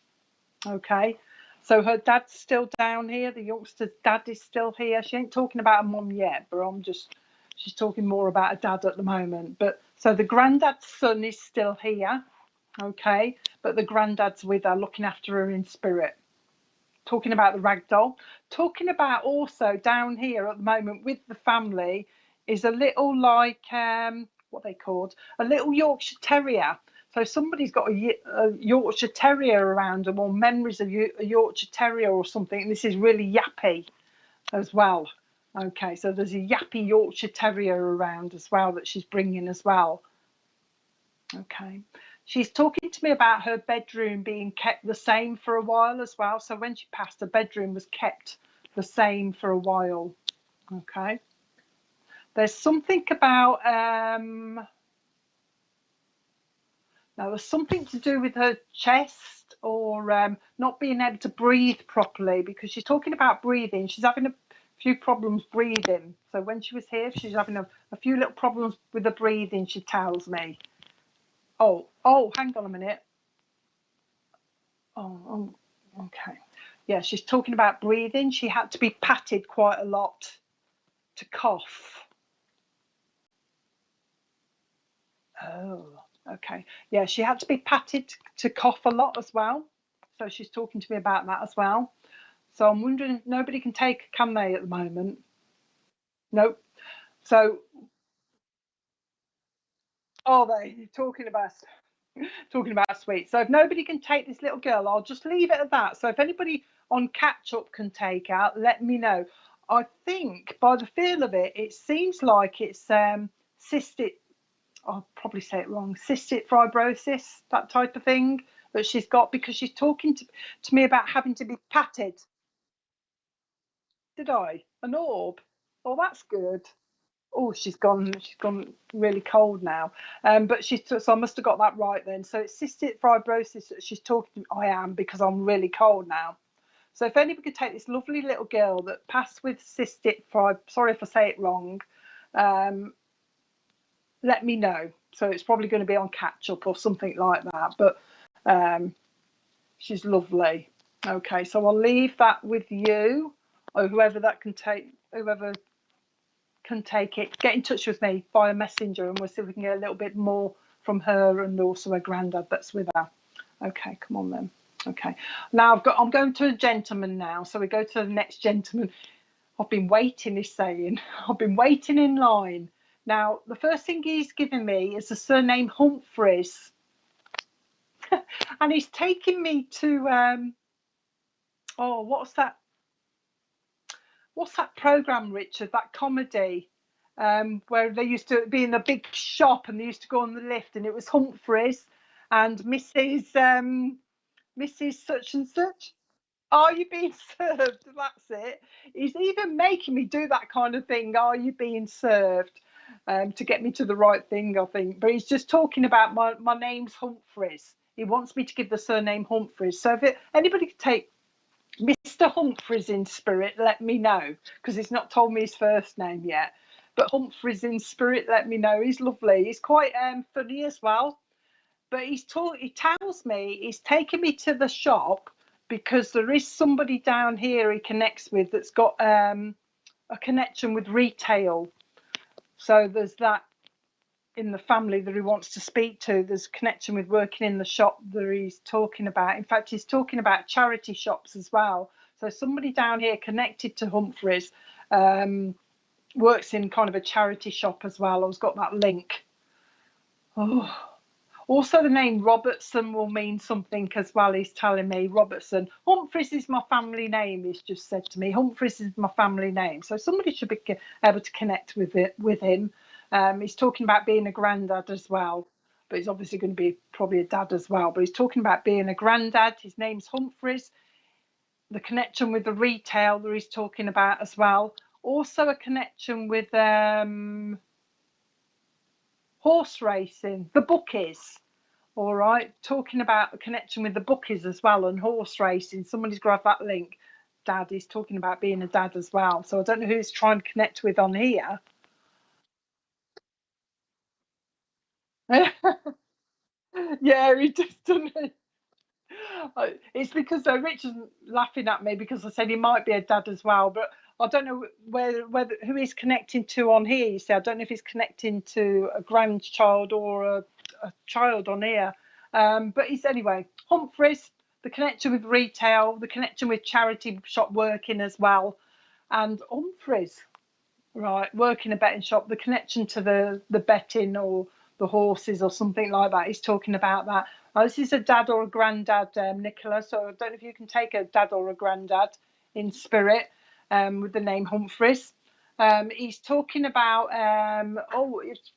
Okay, so her dad's still down here. The youngster's dad is still here. She ain't talking about a mum yet, but she's talking more about a dad at the moment. But so the granddad's son is still here. Okay, but the granddad's with her, looking after her in spirit. Talking about the rag doll. Talking about also down here at the moment with the family is a little like, what they called, a little Yorkshire Terrier. So somebody's got a Yorkshire Terrier around them, or memories of a Yorkshire Terrier or something. And this is really yappy as well. Okay, so there's a yappy Yorkshire Terrier around as well that she's bringing as well. Okay. She's talking to me about her bedroom being kept the same for a while as well. So when she passed, her bedroom was kept the same for a while. Okay. There's something about, now there's something to do with her chest, or not being able to breathe properly, because she's talking about breathing. She's having a few problems breathing. So when she was here, she's having a few little problems with the breathing, she tells me. Oh, hang on a minute. Oh, okay. Yeah, she's talking about breathing. She had to be patted quite a lot to cough. Oh, okay. Yeah, she had to be patted to cough a lot as well. So she's talking to me about that as well. So I'm wondering if nobody can take, can they, at the moment? Nope. So, are they talking about sweets? So if nobody can take this little girl, I'll just leave it at that. So if anybody on catch up can take out, let me know. I think by the feel of it, it seems like it's cystic. I'll probably say it wrong. Cystic fibrosis, that type of thing that she's got, because she's talking to me about having to be patted. Did I? An orb? Oh, that's good. Oh, she's gone really cold now. But so I must have got that right then. So it's cystic fibrosis that she's talking to. I am, because I'm really cold now. So if anybody could take this lovely little girl that passed with cystic sorry if I say it wrong, let me know. So it's probably going to be on catch up or something like that. But she's lovely. Okay, so I'll leave that with you, or whoever can take it. Get in touch with me via messenger, and we'll see if we can get a little bit more from her, and also her granddad that's with her. Okay, come on then. Okay, now I'm going to a gentleman now, so we go to the next gentleman. I've been waiting, he's saying. I've been waiting in line. Now, the first thing he's given me is the surname Humphreys. And he's taking me to, what's that program, Richard, that comedy, where they used to be in a big shop and they used to go on the lift, and it was Humphreys and Mrs. such and such. Are you being served? That's it. He's even making me do that kind of thing. Are you being served? To get me to the right thing, I think. But he's just talking about my name's Humphreys. He wants me to give the surname Humphreys. So if anybody could take Mr. Humphreys in spirit, let me know, because he's not told me his first name yet. But Humphreys in spirit, let me know. He's lovely. He's quite funny as well. But he tells me he's taken me to the shop because there is somebody down here he connects with that's got a connection with retail. So there's that in the family that he wants to speak to. There's a connection with working in the shop that he's talking about. In fact, he's talking about charity shops as well. So somebody down here connected to Humphreys works in kind of a charity shop as well. I've got that link. Oh. Also, the name Robertson will mean something as well. He's telling me Robertson. Humphreys is my family name. He's just said to me, Humphreys is my family name. So somebody should be able to connect with him. He's talking about being a granddad as well, but he's obviously going to be probably a dad as well. But he's talking about being a granddad. His name's Humphreys. The connection with the retailer he's talking about as well. Also a connection with horse racing, the bookies. All right, talking about a connection with the bookies as well and horse racing. Somebody's grabbed that link. Dad is talking about being a dad as well. So I don't know who's trying to connect with on here. Yeah, he just done it. It's because Richard's laughing at me because I said he might be a dad as well, but I don't know whether who he's connecting to on here. You see, I don't know if he's connecting to a grandchild or a child on here. But he's anyway. Humphreys, the connection with retail, the connection with charity shop working as well, and Humphreys, right, working a betting shop, the connection to the betting or the horses or something like that. He's talking about that. Now, this is a dad or a granddad, Nicola. So I don't know if you can take a dad or a granddad in spirit with the name Humphreys. He's talking about,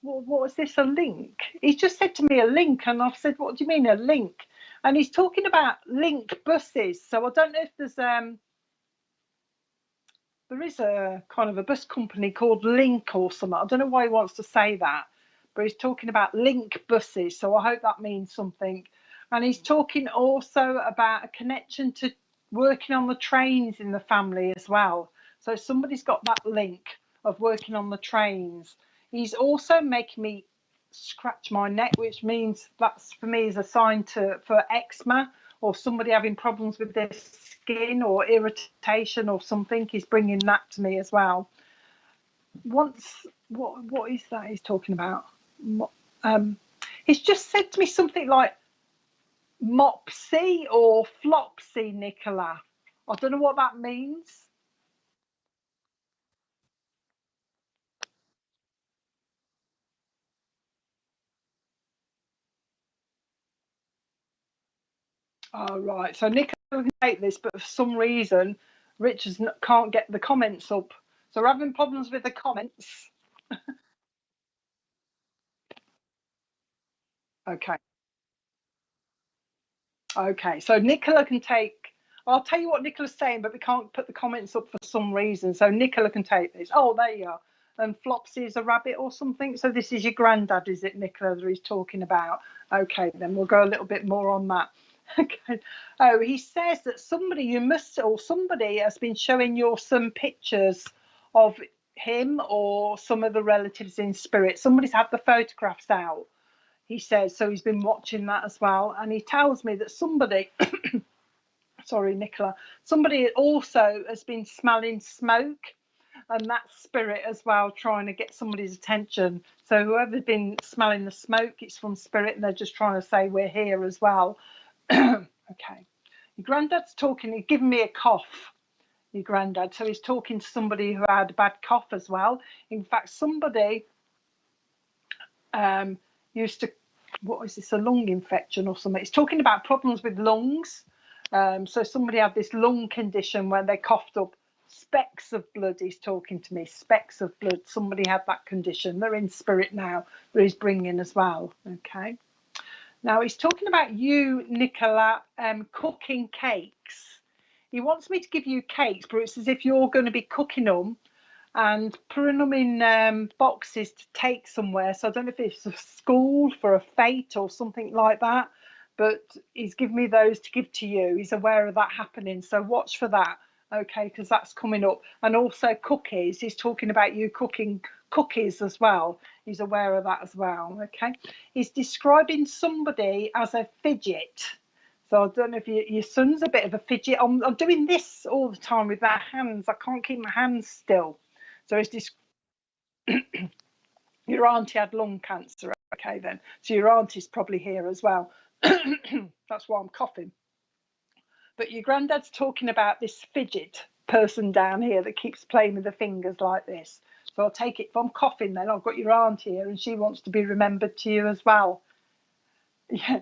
what was this, a link? He's just said to me a link, and I've said, what do you mean a link? And he's talking about link buses. So I don't know if there is a kind of a bus company called Link or something. I don't know why he wants to say that, but he's talking about Link buses. So I hope that means something. And he's talking also about a connection to working on the trains in the family as well. So somebody's got that link of working on the trains. He's also making me scratch my neck, which means that's for me is a sign for eczema or somebody having problems with their skin or irritation or something. He's bringing that to me as well. What is that he's talking about? He's just said to me something like mopsy or flopsy, Nicola. I don't know what that means. Oh, right. So Nicola can take this, but for some reason, Richard can't get the comments up. So we're having problems with the comments. Okay. Okay. So Nicola can take. I'll tell you what Nicola's saying, but we can't put the comments up for some reason. So Nicola can take this. Oh, there you are. And Flopsy is a rabbit or something. So this is your granddad, is it, Nicola, that he's talking about? Okay, then we'll go a little bit more on that. Okay. Oh, he says that somebody has been showing you some pictures of him or some of the relatives in spirit. Somebody's had the photographs out, he says. So he's been watching that as well. And he tells me that somebody, sorry, Nicola, somebody also has been smelling smoke and that spirit as well, trying to get somebody's attention. So whoever's been smelling the smoke, it's from spirit, and they're just trying to say we're here as well. Okay. Your granddad's talking, he's giving me a cough, your granddad. So he's talking to somebody who had a bad cough as well. In fact, somebody used to, what is this, a lung infection or something? He's talking about problems with lungs. So somebody had this lung condition where they coughed up specks of blood. He's talking to me, specks of blood. Somebody had that condition. They're in spirit now, but he's bringing as well. Okay. Now he's talking about you, Nicola, cooking cakes. He wants me to give you cakes, but it's as if you're going to be cooking them and putting them in boxes to take somewhere. So I don't know if it's a school for a fete or something like that, but he's given me those to give to you. He's aware of that happening, so watch for that, okay, because that's coming up. And also cookies. He's talking about you cooking cookies as well. He's aware of that as well, okay. He's describing somebody as a fidget. So I don't know if your son's a bit of a fidget. I'm doing this all the time with my hands. I can't keep my hands still. So it's just your auntie had lung cancer. Okay, then. So your auntie's probably here as well. That's why I'm coughing. But your granddad's talking about this fidget person down here that keeps playing with the fingers like this. So I'll take it. If I'm coughing, then I've got your aunt here, and she wants to be remembered to you as well. Yeah.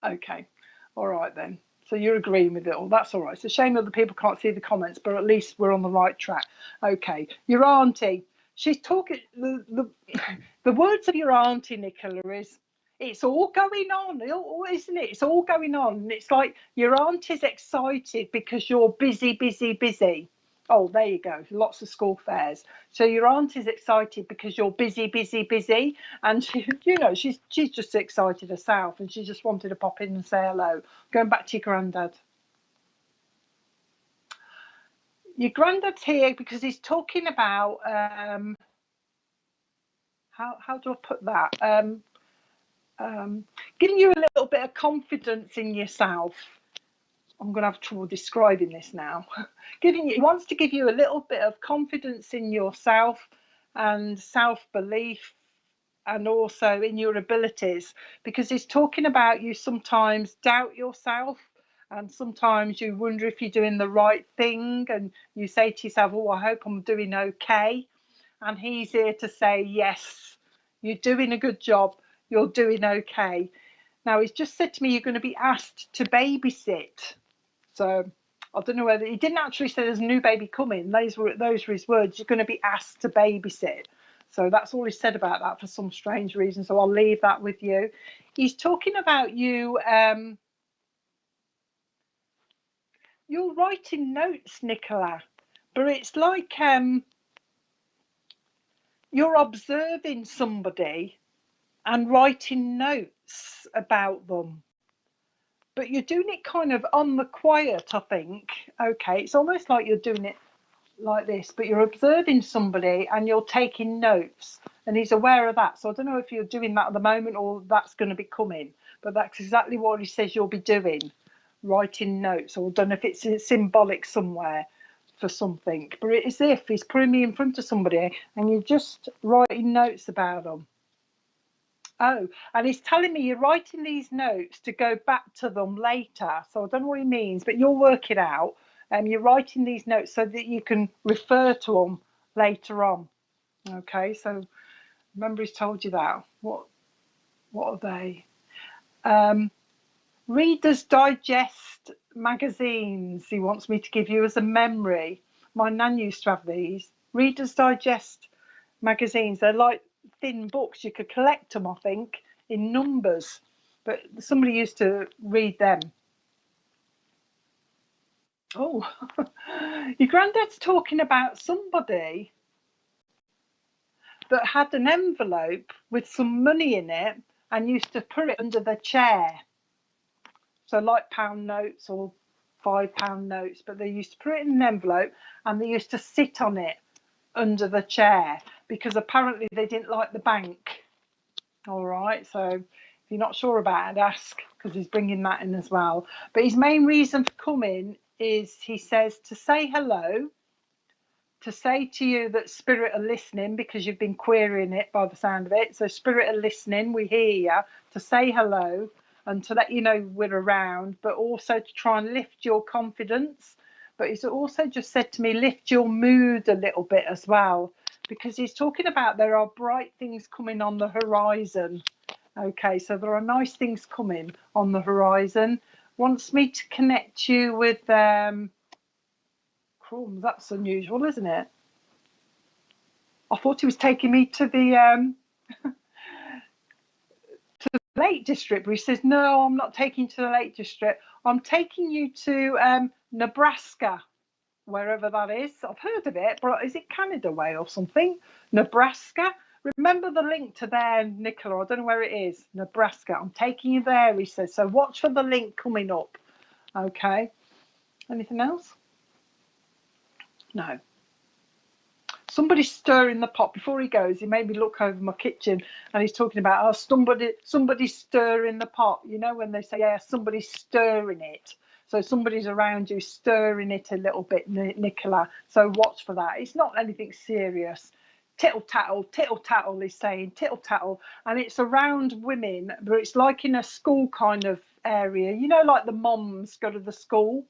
Okay. All right then. So you're agreeing with it all. That's all right. It's a shame other people can't see the comments, but at least we're on the right track. Okay. Your auntie. She's talking. The words of your auntie, Nicola, is it's all going on, isn't it? It's all going on. And it's like your auntie's excited because you're busy, busy, busy. Oh, there you go. Lots of school fairs. So your aunt is excited because you're busy, busy, busy, and she, she's just excited herself, and she just wanted to pop in and say hello. Going back to your granddad. Your granddad's here because he's talking about how do I put that? Giving you a little bit of confidence in yourself. I'm going to have trouble describing this now. He wants to give you a little bit of confidence in yourself and self-belief, and also in your abilities, because he's talking about you sometimes doubt yourself, and sometimes you wonder if you're doing the right thing, and you say to yourself, oh, I hope I'm doing okay. And he's here to say, yes, you're doing a good job, you're doing okay. Now, he's just said to me, you're going to be asked to babysit. So I don't know whether he didn't actually say there's a new baby coming. Those were his words. You're going to be asked to babysit. So that's all he said about that for some strange reason. So I'll leave that with you. He's talking about you. You're writing notes, Nicola, but it's like you're observing somebody and writing notes about them. But you're doing it kind of on the quiet, I think. Okay, it's almost like you're doing it like this, but you're observing somebody and you're taking notes, and he's aware of that. So I don't know if you're doing that at the moment or that's going to be coming, but that's exactly what he says you'll be doing, writing notes. Or I don't know if it's symbolic somewhere for something, but it's as if he's putting me in front of somebody and you're just writing notes about them. Oh, and he's telling me you're writing these notes to go back to them later. So I don't know what he means, but you'll work it out. You're writing these notes so that you can refer to them later on. Okay, so remember he's told you that. What are they? Reader's Digest magazines he wants me to give you as a memory. My nan used to have these. Reader's Digest magazines. They're like thin books. You could collect them, I think, in numbers. But somebody used to read them. Oh, your granddad's talking about somebody that had an envelope with some money in it and used to put it under the chair. So like pound notes or £5 notes, but they used to put it in an envelope and they used to sit on it under the chair because apparently they didn't like the bank. All right, so if you're not sure about it, ask, because he's bringing that in as well. But his main reason for coming is, he says, to say hello, to say to you that spirit are listening, because you've been querying it by the sound of it. So spirit are listening, we hear you, to say hello and to let you know we're around, but also to try and lift your confidence. But he's also just said to me, lift your mood a little bit as well, because he's talking about there are bright things coming on the horizon. Okay, so there are nice things coming on the horizon. Wants me to connect you with crumbs. That's unusual, isn't it? I thought he was taking me to the Lake District, but he says, no, I'm not taking you to the Lake District. I'm taking you to Nebraska, wherever that is. I've heard of it, but is it Canada way or something? Nebraska. Remember the link to there, Nicola. I don't know where it is. Nebraska. I'm taking you there, he says. So watch for the link coming up. Okay. Anything else? No. Somebody's stirring the pot. Before he goes, he made me look over my kitchen and he's talking about, oh, somebody's stirring the pot. You know, when they say, yeah, somebody's stirring it. So somebody's around you stirring it a little bit, Nicola. So watch for that. It's not anything serious. Tittle tattle, he's saying, tittle tattle. And it's around women, but it's like in a school kind of area. You know, like the moms go to the school,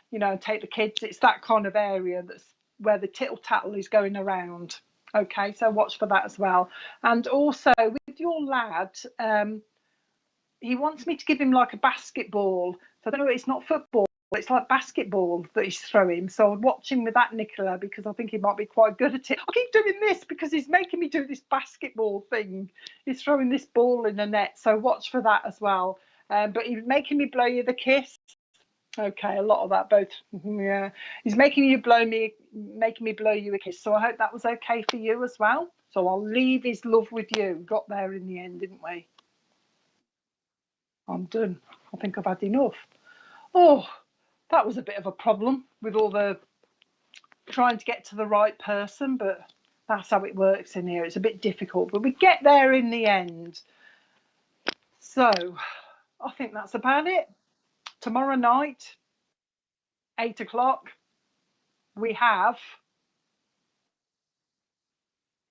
you know, and take the kids. It's that kind of area that's where the tittle tattle is going around. Okay, so watch for that as well. And also with your lad, he wants me to give him like a basketball. So I don't know, it's not football, it's like basketball that he's throwing. So I'm watching with that, Nicola, because I think he might be quite good at it. I keep doing this because he's making me do this basketball thing. He's throwing this ball in the net. So watch for that as well. But he's making me blow you the kiss. Okay, a lot of that, both. Yeah, he's making me blow you a kiss. So I hope that was okay for you as well. So I'll leave his love with you. Got there in the end, didn't we? I'm done. I think I've had enough. Oh, that was a bit of a problem with all the trying to get to the right person, but that's how it works in here. It's a bit difficult, but we get there in the end. So I think that's about it. Tomorrow night, 8 o'clock, we have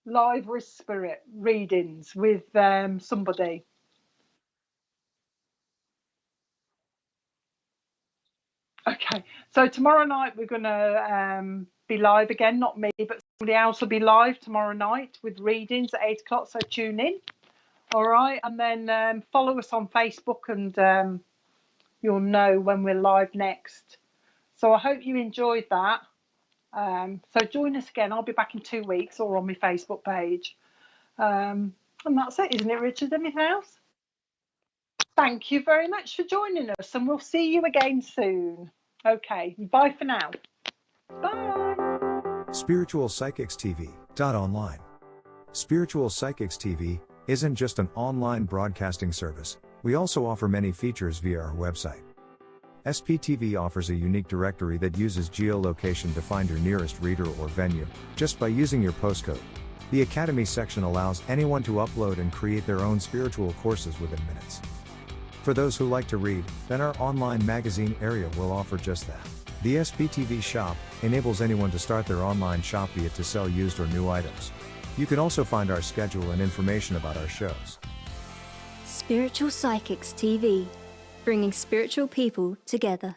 live with spirit readings with somebody. Okay, so tomorrow night we're going to be live again, not me, but somebody else will be live tomorrow night with readings at 8 o'clock, so tune in. All right, and then follow us on Facebook and you'll know when we're live next. So I hope you enjoyed that. So join us again. I'll be back in 2 weeks or on my Facebook page. And that's it, isn't it, Richard? Anything else? Thank you very much for joining us, and we'll see you again soon. Okay, bye for now. Bye. Spiritual Psychics TV. Online. Spiritual Psychics TV isn't just an online broadcasting service. We also offer many features via our website. SPTV offers a unique directory that uses geolocation to find your nearest reader or venue, just by using your postcode. The Academy section allows anyone to upload and create their own spiritual courses within minutes. For those who like to read, then our online magazine area will offer just that. The SPTV shop enables anyone to start their online shop, be it to sell used or new items. You can also find our schedule and information about our shows. Spiritual Psychics TV, bringing spiritual people together.